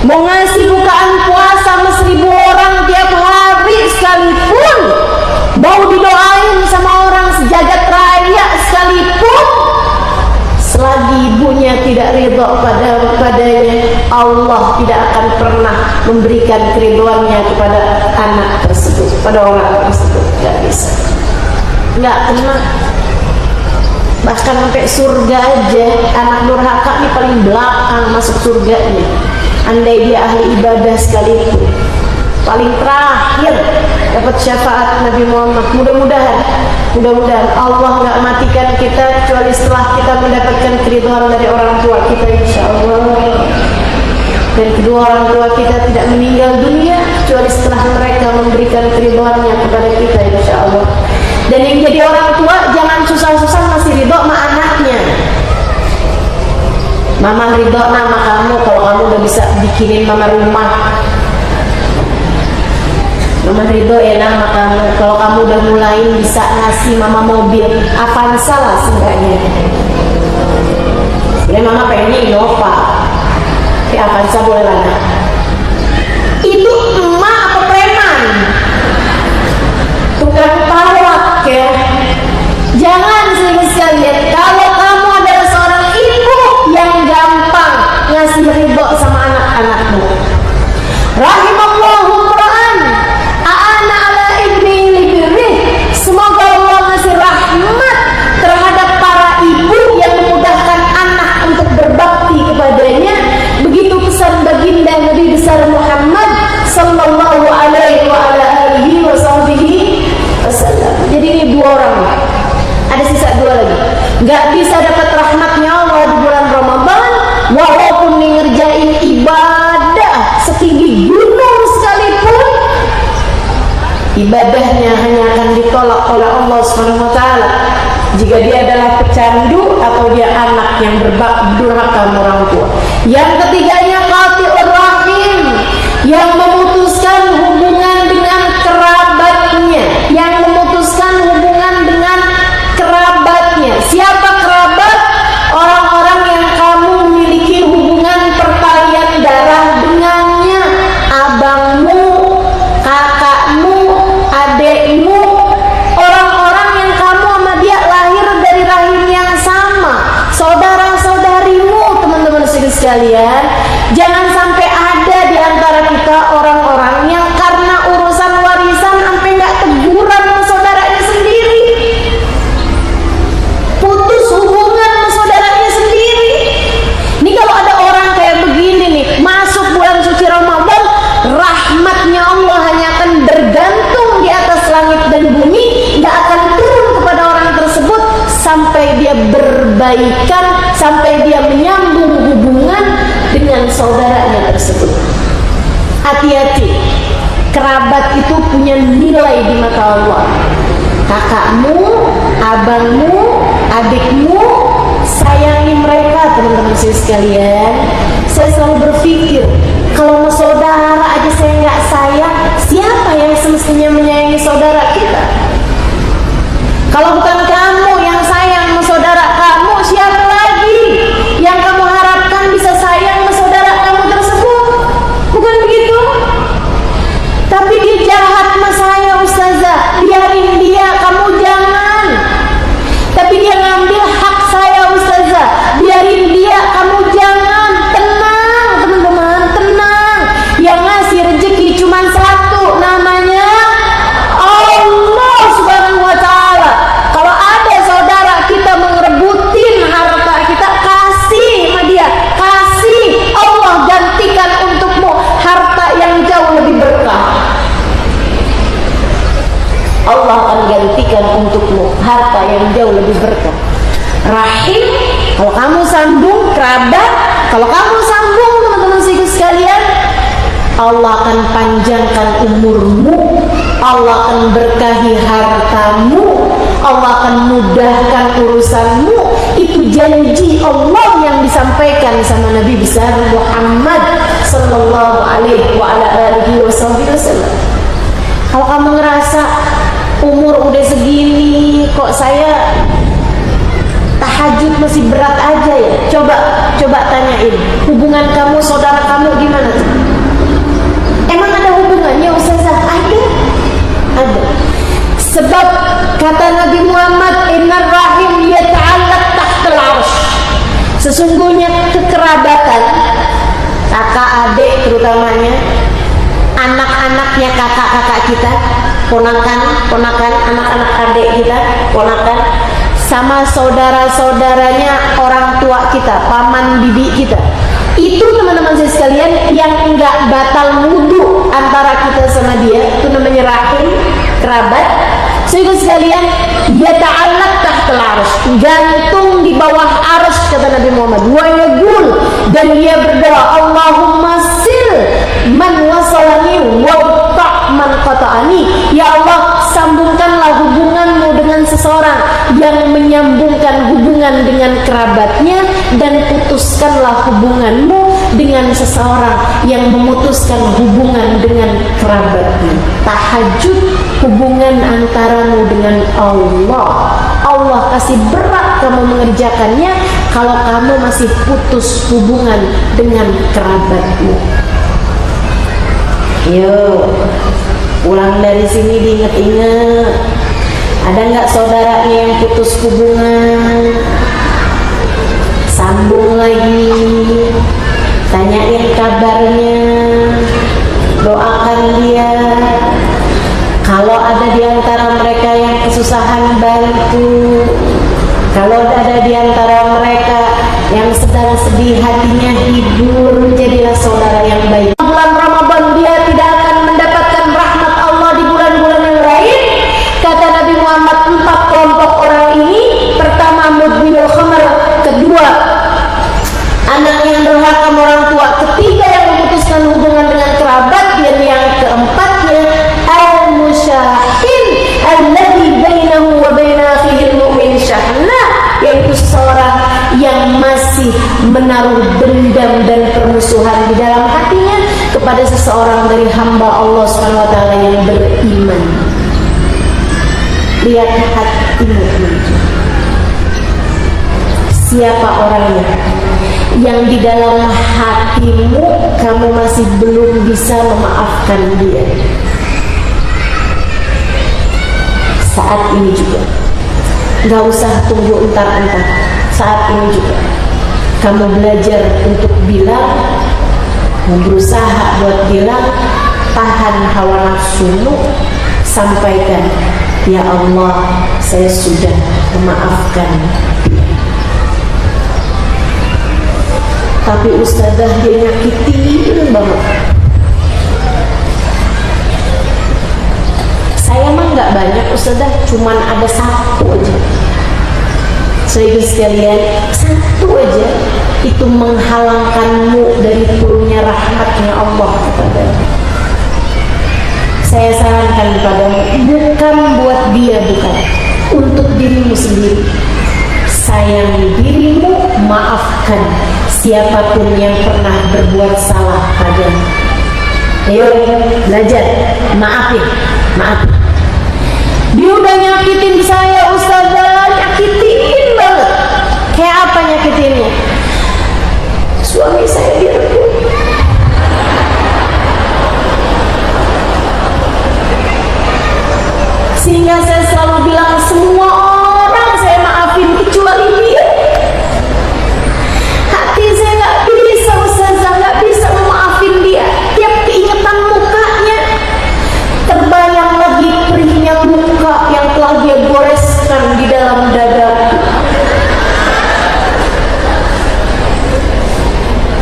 mau ngasih bukaan puasa sama 1000 orang tiap hari sekalipun, mau didoain sama orang sejagat raya sekalipun, selagi ibunya tidak ridha padanya, Allah tidak akan pernah memberikan keridhaannya kepada anak tersebut, pada orang tersebut. Gak bisa, gak kena. Bahkan sampai surga aja, anak durhaka ini paling belakang masuk surganya. Andai dia ahli ibadah sekalipun, paling terakhir dapat syafaat Nabi Muhammad. Mudah-mudahan Allah nggak matikan kita kecuali setelah kita mendapatkan keridhaan dari orang tua kita, insya Allah. Dan kedua orang tua kita tidak meninggal dunia kecuali setelah mereka memberikan keridhaannya kepada kita, insya Allah. Dan yang jadi orang tua jangan susah-susah masih ridho sama anaknya. Mama ridho sama kamu kalau kamu udah bisa bikinin mama rumah. Mama ridho ya nama kamu kalau kamu udah mulai bisa ngasih mama mobil Avanza lah seenggaknya. Sebenarnya mama pengennya Innova, tapi Avanza boleh lah. Itu emak apa preman? Tukang tawak ya. Jangan sekalian, kalau kamu adalah seorang ibu yang gampang ngasih ridho sama anak-anakmu, rahimallahu Quran a'ana ala ibni libirih, semoga Allah ngasih rahmat terhadap para ibu yang memudahkan anak untuk berbakti kepadanya. Begitu pesan baginda Nabi besar Muhammad sallallahu alaihi wa ala alihi wa sahbihi wasallam. Jadi ini 2 orang, ada sisa 2 lagi. Gak bisa dapat rahmatnya Allah di bulan Ramadan walaupun ngerjain ibadah setinggi gunung sekalipun, ibadahnya hanya akan ditolak oleh Allah SWT jika dia adalah pecandu atau dia anak yang durhaka orang tua. Yang ketiganya qati'ur rahim, yang memutuskan hubungan dengan kerabatnya, yang memutuskan hubungan dengan kerabatnya. Siapa kerabat? Orang-orang yang kamu memiliki hubungan pertalian darah dengannya, abangmu, kakakmu, adekmu, orang-orang yang kamu sama dia lahir dari rahim yang sama, saudara-saudarimu, teman-teman sekalian. Jangan sampai ada di antara kita orang-orang yang karena urusan warisan sampai nggak teguran sama saudaranya sendiri, putus hubungan sama saudaranya sendiri. Ini kalau ada orang kayak begini nih, masuk bulan suci Ramadan, rahmatnya Allah hanya akan bergantung di atas langit dan bumi, nggak akan turun kepada orang tersebut sampai dia berbaikan, sampai dia menyambung hubungan dengan saudaranya tersebut. Hati-hati, kerabat itu punya nilai di mata Allah. Kakakmu, abangmu, adikmu, sayangi mereka, teman-teman sekalian. Saya selalu berpikir, kalau mau saudara aja saya nggak sayang, siapa yang semestinya menyayangi saudara kita? Kalau bukan kamu yang sayang sama saudara kamu, siapa lagi yang kamu harapkan bisa sayang sama saudara kamu tersebut? Bukan begitu? Tapi dia jahat sama saya, ustazah, biarin dia, kamu jangan. Tapi dia ngambil hak saya, ustazah, biarin dia, rahim, kalau kamu sambung kerabat, kalau kamu sambung teman-teman sekalian, Allah akan panjangkan umurmu, Allah akan berkahi hartamu, Allah akan mudahkan urusanmu. Itu janji Allah yang disampaikan sama Nabi besar Muhammad sallallahu alaihi wa ala alihi wasallam. Kalau kamu ngerasa umur udah segini kok saya tahajud masih berat aja ya, coba tanyain hubungan kamu saudara kamu gimana tuh? Emang ada hubungannya Ustazah? Ada. Sebab kata Nabi Muhammad, innar rahim yata'allaq tahtal arsh. Sesungguhnya kekerabatan kakak adik terutamanya, anak-anaknya kakak-kakak kita, ponakan, anak-anak adik kita, ponakan, sama saudara-saudaranya orang tua kita, paman bibi kita. Itu teman-teman saya sekalian yang enggak batal wudu antara kita sama dia, itu namanya rahim, kerabat. Saudara sekalian, yata'allaq tahtal arsh, gantung di bawah arsh kata Nabi Muhammad. Wa yaqul, dan dia berdoa, Allahumma sil man wasalani wa man qata'ani. Ya Allah, sambungkanlah hubunganmu dengan seseorang yang menyambungkan hubungan dengan kerabatnya, dan putuskanlah hubunganmu dengan seseorang yang memutuskan hubungan dengan kerabatnya. Tahajud hubungan antaramu dengan Allah. Allah kasih berat kamu mengerjakannya kalau kamu masih putus hubungan dengan kerabatmu. Yuk, pulang dari sini diingat-ingat, ada nggak saudaranya yang putus hubungan? Sambung lagi, tanyain kabarnya, doakan dia. Kalau ada di antara mereka yang kesusahan, bantu. Kalau ada di antara mereka yang sedang sedih, hatinya hibur, jadilah saudara yang baik. Bulan Ramadan dia tidak akan mendapatkan rahmat Allah di bulan-bulan yang lain. Kata Nabi Muhammad, 4 kelompok orang ini: pertama, mudminul khamar; kedua, anak yang durhaka orang tua; ketiga, yang memutuskan hubungan dengan kerabat; dan yang keempatnya, al-musyahin alladzi bainahu wa baina akhihi al-mu'min syahna, yaitu seseorang yang masih menaruh dendam dan permusuhan di dalam hatinya kepada seseorang dari hamba Allah SWT yang beriman. Lihat hatimu, siapa orangnya yang di dalam hatimu kamu masih belum bisa memaafkan dia. Saat ini juga, gak usah tunggu entar-entar, saat ini juga kamu belajar untuk bilang, berusaha buat bilang, tahan hawa nafsumu, sampaikan, ya Allah, saya sudah memaafkan. Tapi ustazah, dia nyakitin banget. Saya mah nggak banyak ustazah, cuman ada satu aja. Saudara sekalian, satu aja itu menghalangkanmu dari turunnya rahmatnya Allah kepadamu. Saya sarankan kepadamu, bukan buat dia, bukan, untuk dirimu sendiri. Sayangi dirimu, maafkan siapapun yang pernah berbuat salah padamu. Ayo belajar, maafin. Dia udah nyakitin saya ustazah, nyakitin banget. Kayak apa nyakitinnya? Suami saya direbut. Sehingga saya selalu bilang, semua orang saya maafin kecuali dia. Hati saya gak bisa ustazah, gak bisa memaafin dia. Tiap keingetan mukanya, terbayang lagi perihnya muka yang telah dia goreskan di dalam dada.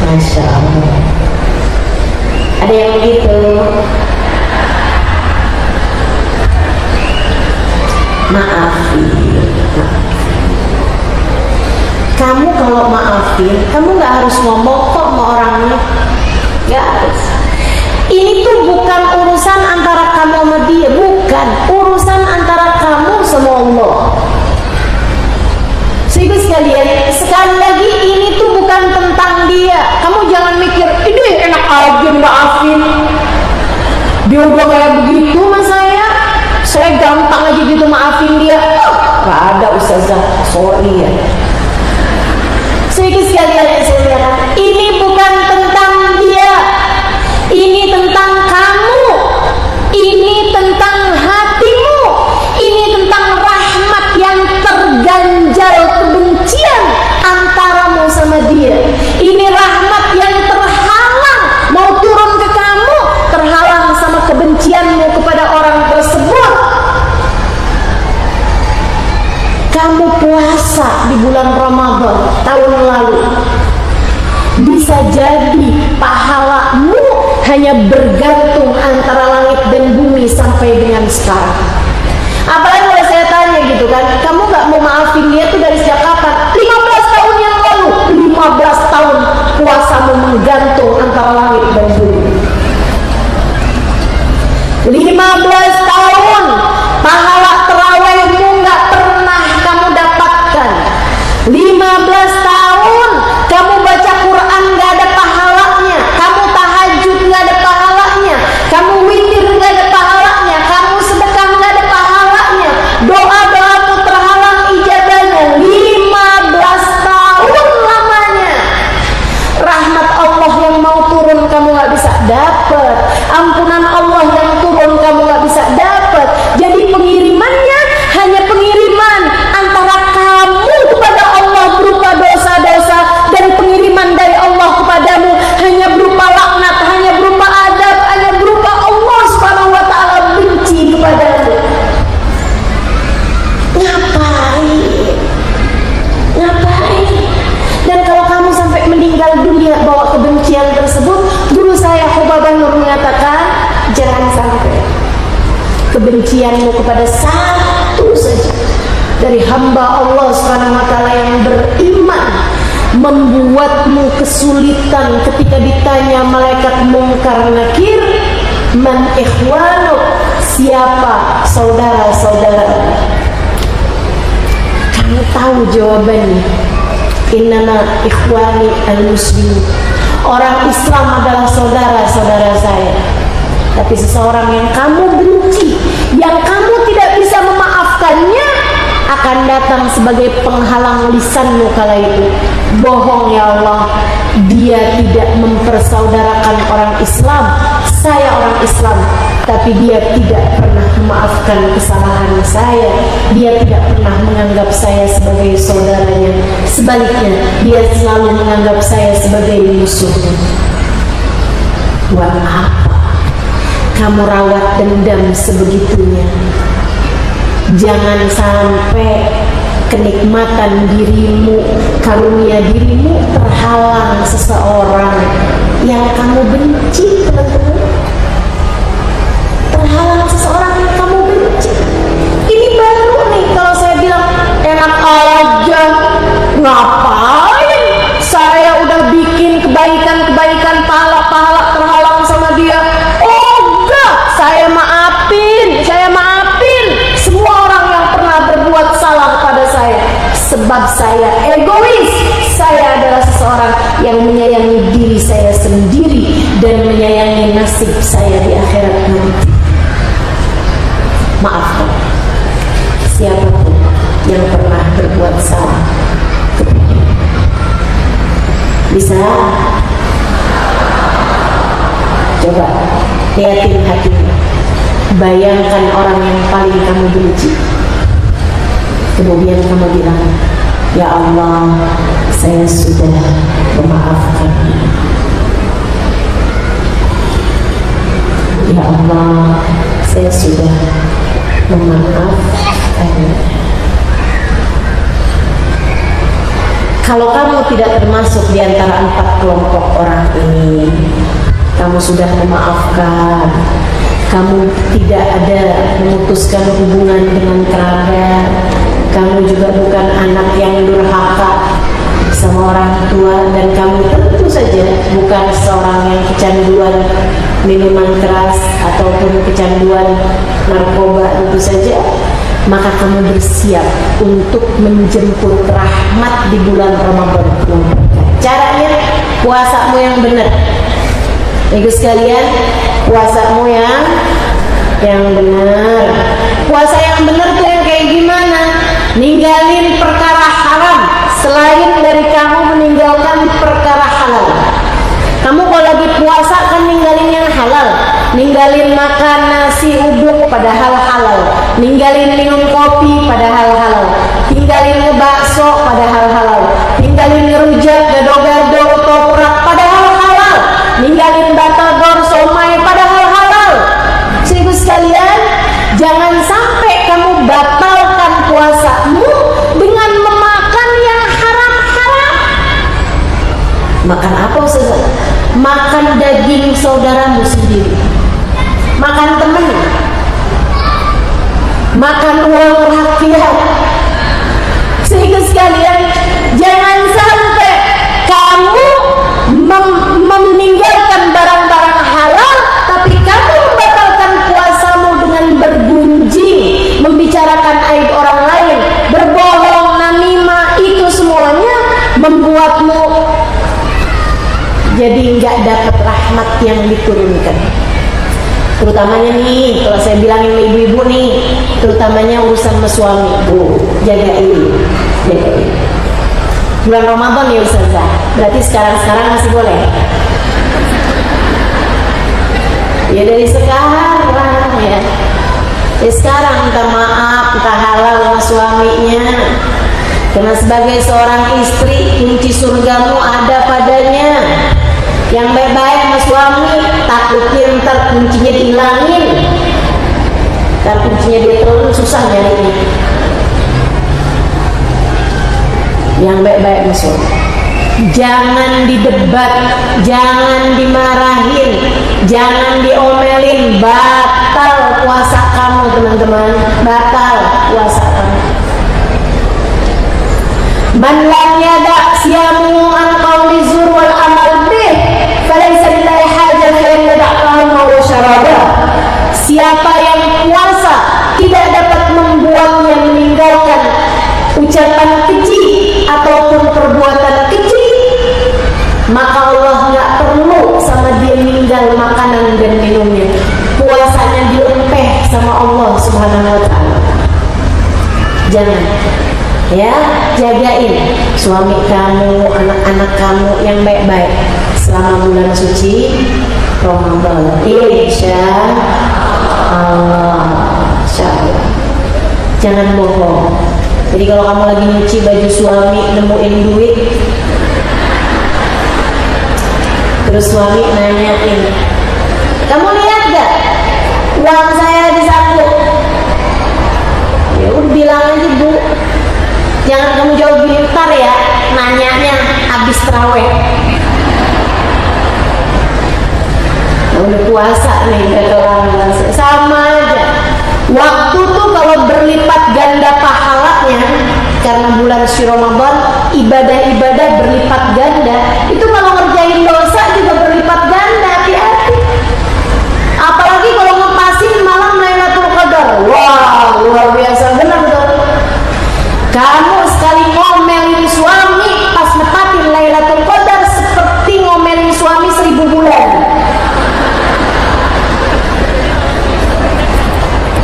Masya Allah. Ada yang begitu. Maafin. Kamu kalau maafin, kamu nggak harus ngomong kok sama orangnya, nggak harus. Ini tuh bukan urusan antara kamu sama dia, bukan urusan antara kamu sama Allah. Ibu sekalian, sekali lagi ini tuh bukan tentang dia. Kamu jangan mikir, ini enak aja maafin. Dia udah kayak begitu sama saya gampang aja gitu maafin dia. Gak ada ustazah, sorry ya. Ibu sekalian, ini bukan tentang dia. Ini tentang kamu. Ini tentang hatimu. Ini tentang rahmat yang terganjal kebencian antaramu sama dia. Ini rahmat yang terhalang mau turun ke kamu, terhalang sama kebencianmu kepada orang tersebut. Kamu puasa di bulan Ramadan tahun lalu, bisa jadi pahalamu hanya bergantung antara langit dan bumi sampai dengan sekarang. Apalagi kalau saya tanya gitu kan, kamu gak mau maafin dia tuh dari sejak kapan? 15 tahun yang lalu. 15 tahun puasamu menggantung antara langit dan bumi. 15 tahun pahala terawihmu gak pernah kamu dapatkan. 15 tahun kamu baca Quran gak ada pahalanya, kamu tahajud gak ada pahalanya, kamu witir gak ada pahalanya, kamu sedekah gak ada pahalanya, doa-doamu terhalang ijabahnya. 15 tahun lamanya. Rahmat Allah yang mau turun kamu gak bisa dapat, ampunan Allah yang turun kamu gak bisa dapat. Jadi pengirimannya hanya pengiriman antara kamu kepada Allah berupa dosa-dosa, dan pengiriman dari Allah kepadamu hanya berupa laknat, hanya berupa adab, hanya berupa Allah Subhanahu wa ta'ala benci kepadamu. Ngapain? Dan kalau kamu sampai meninggal dunia bawa kebencian tersebut, guru saya Khobabah Nur mengatakan, jangan sampai kebencianmu kepada satu saja dari hamba Allah Subhanahu wa ta'ala yang beriman membuatmu kesulitan ketika ditanya malaikat mungkar nakir, man ikhwanuk, siapa saudara-saudara. Kamu tahu jawabannya, innama ikhwani al-muslim, orang Islam adalah saudara-saudara saya. Tapi seseorang yang kamu benci, yang kamu tidak bisa memaafkannya, akan datang sebagai penghalang lisanmu kala itu. Bohong ya Allah, dia tidak mempersaudarakan orang Islam, saya orang Islam, tapi dia tidak pernah memaafkan kesalahan saya, dia tidak pernah menganggap saya sebagai saudaranya. Sebaliknya, dia selalu menganggap saya sebagai musuhnya. Buat apa kamu rawat dendam sebegitunya? Jangan sampai kenikmatan dirimu, karunia dirimu terhalang seseorang yang kamu benci, teman-teman. Terhalang seseorang yang kamu benci. Ini baru nih kalau saya bilang enak aja, ngapain saya udah bikin kebaikan-kebaikan, pahala-pahala terhalang sama dia. Oh enggak, saya maafin semua orang yang pernah berbuat salah kepada saya, sebab saya egois. Saya adalah seseorang yang menyayangi diri saya sendiri dan menyayangi nasib saya di akhirat nanti. Maafkan siapapun yang pernah berbuat salah. Bisa? Coba lihatin hatimu. Bayangkan orang yang paling kamu benci, kemudian kamu bilang, ya Allah, saya sudah memaafkan. Ya Allah, saya sudah memaafkan. Kalau kamu tidak termasuk di antara 4 kelompok orang ini, kamu sudah memaafkan, kamu tidak ada memutuskan hubungan dengan kerabat, kamu juga bukan anak yang durhaka, orang tua, dan kamu tentu saja bukan seorang yang kecanduan minuman keras ataupun kecanduan narkoba tentu saja, maka kamu bersiap untuk menjemput rahmat di bulan Ramadan. Caranya puasamu yang benar. Ibu sekalian, puasamu yang benar. Puasa yang benar tuh yang kayak gimana? Ninggalin perkara haram selain dari kamu meninggalkan perkara halal. Kamu kalau lagi puasa kan ninggalin yang halal, ninggalin makan nasi uduk padahal halal, ninggalin minum kopi padahal halal, tinggalin ngebakso padahal halal, tinggalin ngerujak, gado-gado, toprak padahal halal, ninggalin batagor, somai padahal halal. Ibu sekalian, jangan sampai kamu batalkan puasamu dengan memakan yang haram-haram. Makan apa Ustaz? Makan daging saudaramu sendiri, makan teman, makan uang rakyat. Sehingga sekalian, jangan sampai kamu meninggalkan barang-barang halal, tapi kamu membatalkan puasamu dengan bergunjing, membicarakan aib orang lain, berbohong, namimah. Itu semuanya membuatmu jadi nggak dapat rahmat yang diturunkan. Terutamanya nih, kalau saya bilangin ibu-ibu nih, terutamanya urusan sama suami, jagain. Bulan Ramadan ya Ustazah, berarti sekarang masih boleh. Ya dari sekarang ya. Sekarang minta maaf, minta halal sama suaminya. Karena sebagai seorang istri, kunci surgamu ada padanya. Yang baik-baik sama suami, takutnya ntar kuncinya dihilangin, ntar kuncinya dia turun, susah nyarinya. Yang baik-baik sama suami, jangan didebat, jangan dimarahin, jangan diomelin. Batal puasa kamu teman-teman, batal puasa kamu. Man lam yada' siyamu an qawli zur wal amal bih falaysa lillahi hajat an yada' ta'ama wa syaraba. Siapa yang puasa tidak dapat membuatnya meninggalkan ucapan keji ataupun perbuatan keji, maka Allah nggak perlu sama dia meninggal makanan dan minumnya. Puasanya dilempeh sama Allah Subhanahu wa ta'ala. Jangan ya, jagain suami kamu, anak-anak kamu yang baik-baik selama bulan suci Ramadan. Insya Allah. Jangan bohong. Jadi kalau kamu lagi nyuci baju suami, nemuin duit, terus suami nanyain, kamu lihat gak uang saya di saku? Ya udah bilang aja, Bu. Jangan kamu jawab gini, ntar ya nanyanya habis terawih. Udah puasa nih, udah kelar. Sama aja. Waktu tuh kalau berlipat ganda pahalanya, karena bulan suci Ramadan, ibadah-ibadah berlipat ganda. Itu kalau ngerjain dosa juga berlipat ganda. Hati-hati. Apalagi kalau ngepasin malam Lailatul Qadar. Wah, luar biasa benar tuh. Kamu sekali ngomelin suami pas nepatin Lailatul Qadar seperti ngomelin suami 1000 bulan.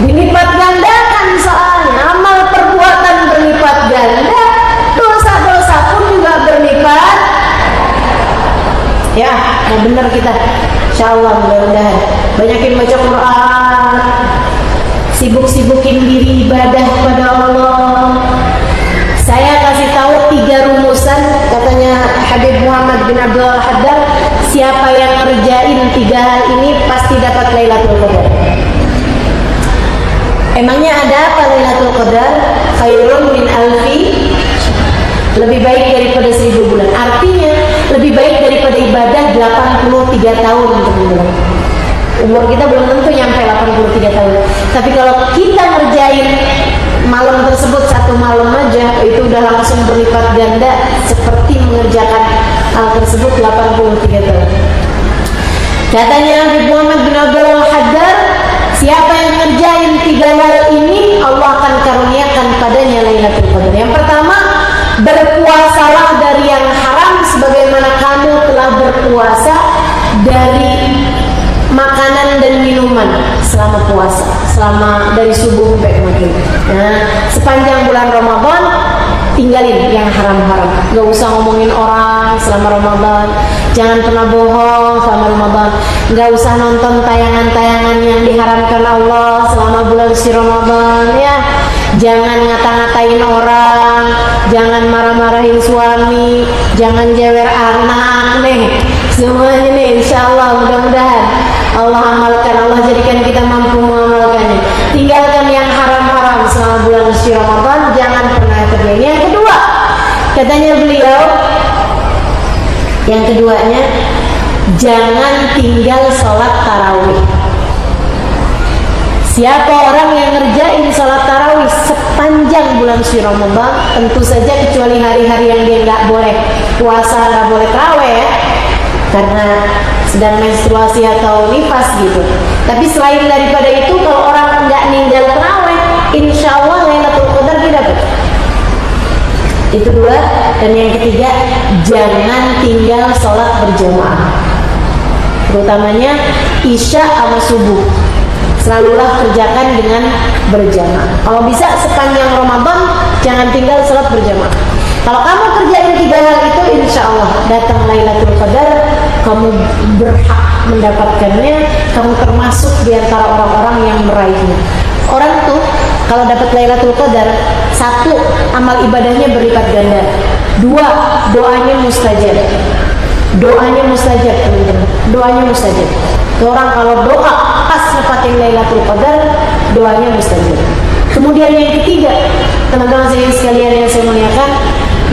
Dilipat gandakan soalnya, amal perbuatan berlipat ganda, dosa-dosa pun juga berlipat. Ya, mau benar kita. Insyaallah mudah-mudahan banyakin baca Quran, sibuk-sibukin diri ibadah kepada Allah. Saya kasih tahu 3 rumusan, katanya Habib Muhammad bin Abdul Haddad, siapa yang ngerjain 3 hal ini pasti dapat Lailatul Qadar. Emangnya ada apa Lailatul Qadar? Khairun min alfi, lebih baik daripada 1000 bulan. Artinya lebih baik daripada ibadah 83 tahun teman-teman. Umur kita belum tentu nyampe 83 tahun. Tapi kalau kita ngerjain malam tersebut 1 malam aja, itu udah langsung berlipat ganda seperti mengerjakan hal tersebut 83 tahun. Katanya Nabi Muhammad bin Abdul Haddad, siapa yang ngerjain 3 hal ini, Allah akan karuniakan padanya Lailatul Qadar. Yang pertama, berpuasalah dari yang haram sebagaimana kamu telah berpuasa dari makanan dan minuman selama puasa, selama dari subuh sampai maghrib. Nah, sepanjang bulan Ramadan tinggalin yang haram-haram. Gak usah ngomongin orang selama Ramadan. Jangan pernah bohong selama Ramadan. Gak usah nonton tayangan-tayangan yang diharamkan Allah selama bulan suci Ramadan ya. Jangan ngata-ngatain orang, jangan marah-marahin suami, jangan jewer anak nih. Semuanya nih insya Allah mudah-mudahan Allah amalkan, Allah jadikan kita mampu mengamalkannya. Tinggalkan yang haram-haram selama bulan suci Ramadan, jangan pernah terjadi. Yang kedua, katanya beliau, yang keduanya, jangan tinggal sholat tarawih. Siapa orang yang ngerjain sholat tarawih sepanjang bulan suci Ramadan, tentu saja kecuali hari-hari yang dia nggak boleh puasa, nggak boleh tarawih ya, karena sedang menstruasi atau nifas gitu. Tapi selain daripada itu, kalau orang nggak ninggal tarawih, insya Allah Lailatul Qadar dia dapat. Itu dua. Dan yang ketiga, jangan tinggal sholat berjamaah, terutamanya isya sama subuh. Selalulah kerjakan dengan berjamaah. Kalau bisa sepanjang Ramadan jangan tinggal sholat berjamaah. Kalau kamu kerjain 3 hal itu, insya Allah datang Lailatul Qadar, kamu berhak mendapatkannya. Kamu termasuk di antara orang-orang yang meraihnya. Orang tuh kalau dapat Lailatul Qadar, 1, amal ibadahnya berlipat ganda. 2, doanya mustajab. Doanya mustajab, teman-teman. Doanya mustajab. Orang kalau doa pas nepatin Lailatul Qadar, doanya mustajab. Kemudian yang ketiga, teman-teman sekalian yang saya muliakan,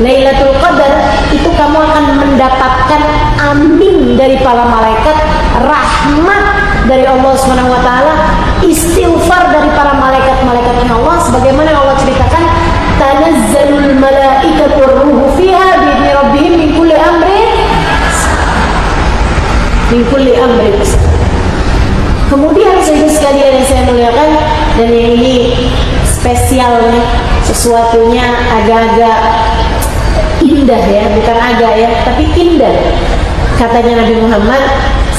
Lailatul Qadar itu kamu akan mendapatkan amin dari para malaikat, rahmat dari Allah Subhanahu wa taala, istighfar dari para malaikat-malaikatnya Allah, sebagaimana Allah ceritakan, tanazzalul malaikatu ruhu fiha bi idzni rabbihim min kulli amrin Kemudian saudara sekalian yang saya muliakan, dan yang ini spesialnya, sesuatunya agak-agak indah ya, bukan agak ya, tapi indah. Katanya Nabi Muhammad,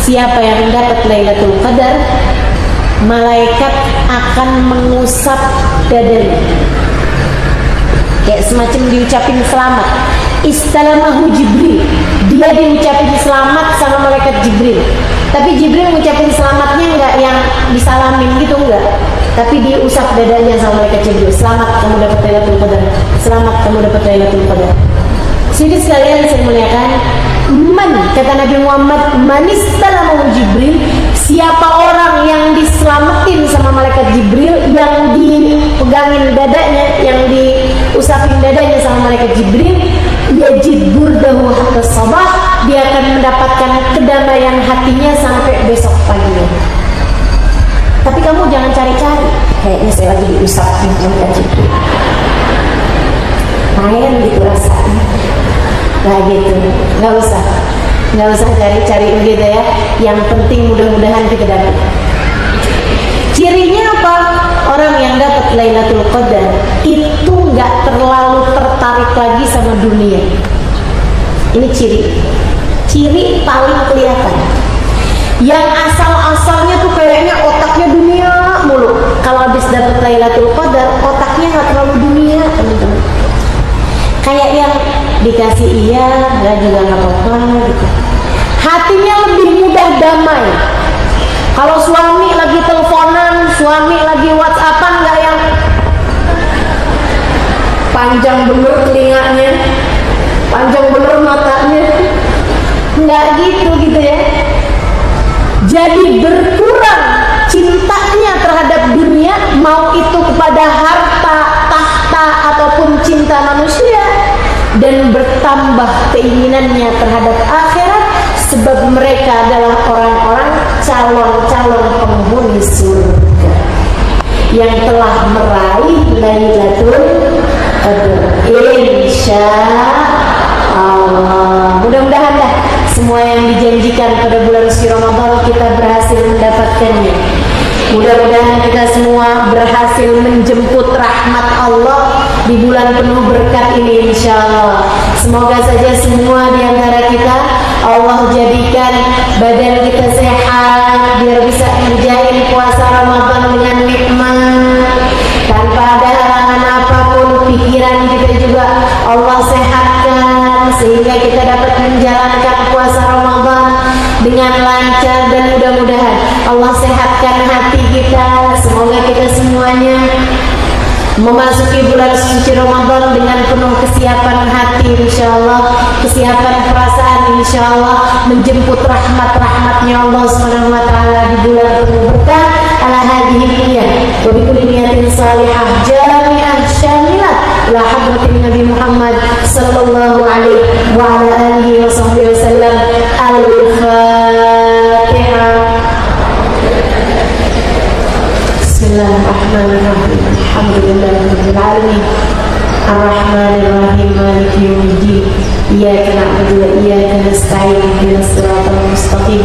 siapa yang dapat Lailatul Qadar, malaikat akan mengusap dadanya, kayak semacam diucapin selamat. Istalamahu Jibril, dia diucapin selamat sama malaikat Jibril. Tapi Jibril ngucapin selamatnya enggak yang disalamin gitu, enggak, tapi diusap dadanya sama malaikat Jibril. Selamat kamu dapat Lailatul Qadar, selamat kamu dapat Lailatul Qadar. Saudara sekalian saya muliakan, kata Nabi Muhammad, manistalamahu Jibril, siapa orang yang diselamatin sama malaikat Jibril, yang dipegangin dadanya, yang diusapin dadanya sama malaikat Jibril, yajid burdahu hatta sabah, dia akan mendapatkan kedamaian hatinya sampai besok paginya. Tapi kamu jangan cari-cari, kayaknya saya lagi diusapin malaikat Jibril, main gitu rasanya. Nah gitu, nggak usah cari-cari begitu ya. Yang penting mudah-mudahan kita dapat. Cirinya apa? Orang yang dapat Lailatul Qadar itu nggak terlalu tertarik lagi sama dunia. Ini ciri paling kelihatan. Yang asal-asalnya tuh kayaknya otaknya dunia mulu, kalau habis dapat Lailatul Qadar otaknya nggak terlalu dunia, teman-teman. Kayak yang dikasih iya, nggak juga nggak apa-apa gitu. Hatinya lebih mudah damai. Kalau suami lagi teleponan, suami lagi WhatsAppan, nggak yang panjang bener telinganya, panjang bener matanya, nggak gitu ya. Jadi berkurang cintanya terhadap dunia, mau itu kepada harta, tahta, ataupun cinta manusia, dan bertambah keinginannya terhadap akhirat, sebab mereka adalah orang-orang calon-calon penghuni surga yang telah meraih Lailatul Qadar, insya Allah. semua yang dijanjikan pada bulan suci Ramadan kita berhasil mendapatkannya. Mudah-mudahan kita semua berhasil menjemput rahmat Allah di bulan penuh berkat ini insyaallah. Semoga saja semua di antara kita Allah jadikan badan kita sehat biar bisa ngerjain puasa Ramadan dengan nikmat tanpa ada halangan apapun. Pikiran kita juga Allah sehatkan sehingga kita dapat menjalankan puasa Ramadan dengan lancar, dan mudah-mudahan Allah sehatkan hati kita. Semoga kita semuanya memasuki bulan suci Ramadan dengan penuh kesiapan hati insyaallah, kesiapan perasaan insyaallah, menjemput rahmat-rahmatnya Allah Subhanahu wa taala di bulan penuh berkah. Ala hadhihi niyyah wa bi kulli niyatin salihah jami'ah syamilah ila hadratin Nabi Muhammad sallallahu alaihi wa ala alihi wa sahbihi wasallam. Al-Fatihah. Bismillahirrahmanirrahim. Alhamdulillahirabbil alamin. Ar-Rahmanir-Rahim. Maliki yaumiddin. Iyyaka na'budu wa iyyaka nasta'in. Ihdinas siratal mustaqim.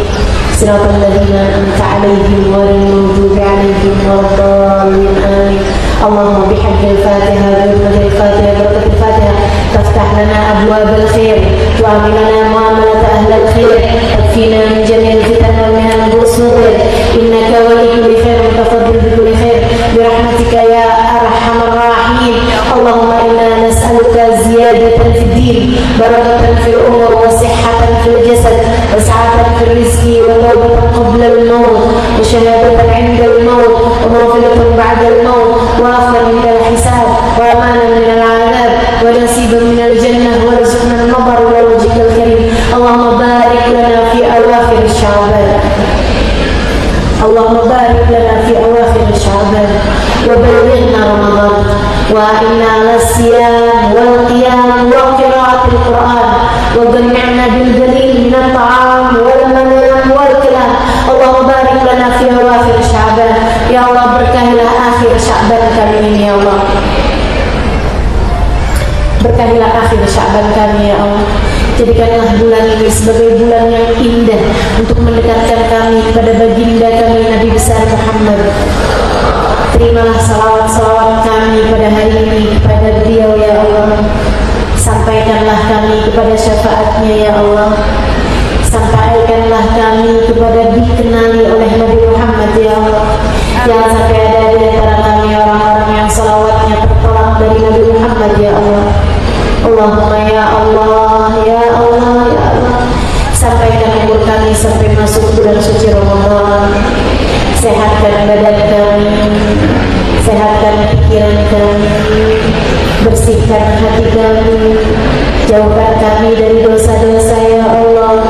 Siratal ladzina an'amta 'alaihim ghairil maghdubi 'alaihim waladdallin. Amin. Allahumma bihaqqil Fatihah wa bi Fatihah barakat Fatihah taftah lana abwabal khair wa amilana muamalat ahlil khair takfina min jami'il fitan wal mihan wasmudir innaka waliyyu kulli khair mutafaddil bi kulli khair bi rahmatika ya arhamar rahimin. Allahumma inna nas'aluka ziyadatan fid din barakatan fil umur wa sihhatan fil jasad wa sa'atan fil rizqi wa tawbatan qabla al-maut wa shahadatan 'inda al-maut wa maghfiratan ba'da al-maut وعفوا من الحساب وأمانا من العذاب ونصيبا من الجنة ورزقنا النظر إلى وجهك الكريم. اللهم بارك لنا في أواخر شعبان. اللهم بارك لنا في أواخر شعبان وبلغنا رمضان وإنا على الصيام والقيام وقراءة القرآن وجمعنا بالدليل من الطعام والمنام والكلام. اللهم بارك لنا في أواخر شعبان. Ya Allah, berkahilah akhir Sya'ban kami ini ya Allah. Berkahilah akhir Sya'ban kami ya Allah. Jadikanlah bulan ini sebagai bulan yang indah untuk mendekatkan kami kepada baginda kami Nabi besar Muhammad. Terimalah salawat-salawat kami pada hari ini kepada beliau ya Allah. Sampaikanlah kami kepada syafaatnya ya Allah. Sampaikanlah kami kepada dikenali oleh Nabi Muhammad ya Allah. Jangan sampai ada di antara kami orang-orang yang salawatnya tertolak dari Nabi Muhammad ya Allah. Allahumma ya Allah, ya Allah, ya Allah. Sampaikan umur kami sampai masuk bulan suci Ramadan. Sehatkan badan kami, sehatkan pikiran kami, bersihkan hati kami, jauhkan kami dari dosa-dosa ya Allah.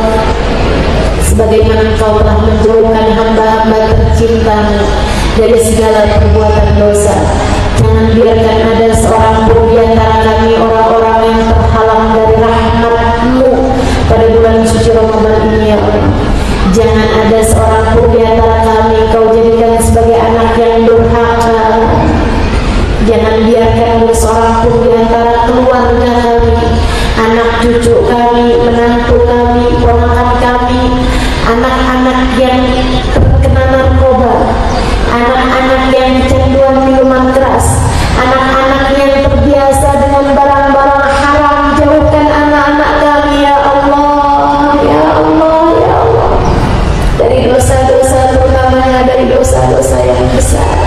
Sebagaimana Engkau telah menjauhkan hamba-hamba tercinta-Mu dari segala perbuatan dosa. Jangan biarkan ada seorang pun di antara kami orang-orang yang terhalang dari rahmat-Mu pada bulan suci Ramadan ini ya Allah. Jangan ada seorang pun di antara kami Kau jadikan sebagai anak yang durhaka. Jangan biarkan ada seorang pun di antara keluarga kami, anak cucu kami, menantu kami, ponakan kami, anak-anak yang terkena narkoba, anak-anak yang kecanduan minuman keras, anak-anak yang terbiasa dengan barang-barang haram. Jauhkan anak-anak kami ya Allah, ya Allah, ya Allah, dari dosa-dosa, terutamanya dari dosa-dosa yang besar.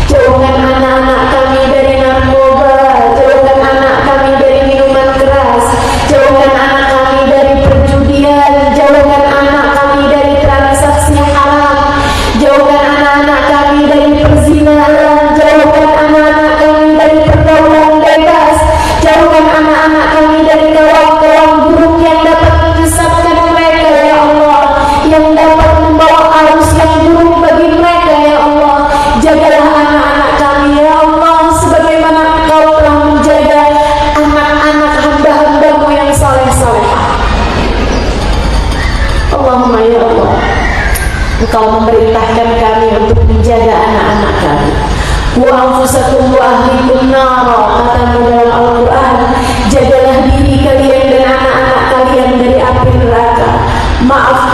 Jauhkan anak-anak kami dari narkoba, jauhkan anak kami dari minuman keras, jauhkan anak kami dari perjudian, jauhkan anak kami dari transaksi haram, jauhkan anak-anak kami dari perzinahan, jauhkan anak-anak kami dari pergaulan bebas, jauhkan anak-anak kami dari kawan-kawan buruk yang dapat menyesatkan mereka ya Allah, yang dapat membawa arus yang buruk bagi mereka ya Allah. Jagalah anak-anak kami ya Allah, sebagaimana Engkau telah menjaga anak-anak hamba-hamba-Mu yang saleh-saleh. Allahumma ya Allah, Engkau memerintahkan kami untuk menjaga anak-anak kami. Wa anfusakum wa ahlikum nara, kata-Mu dalam Al-Quran. Jagalah diri kalian dan anak-anak kalian dari api neraka. maaf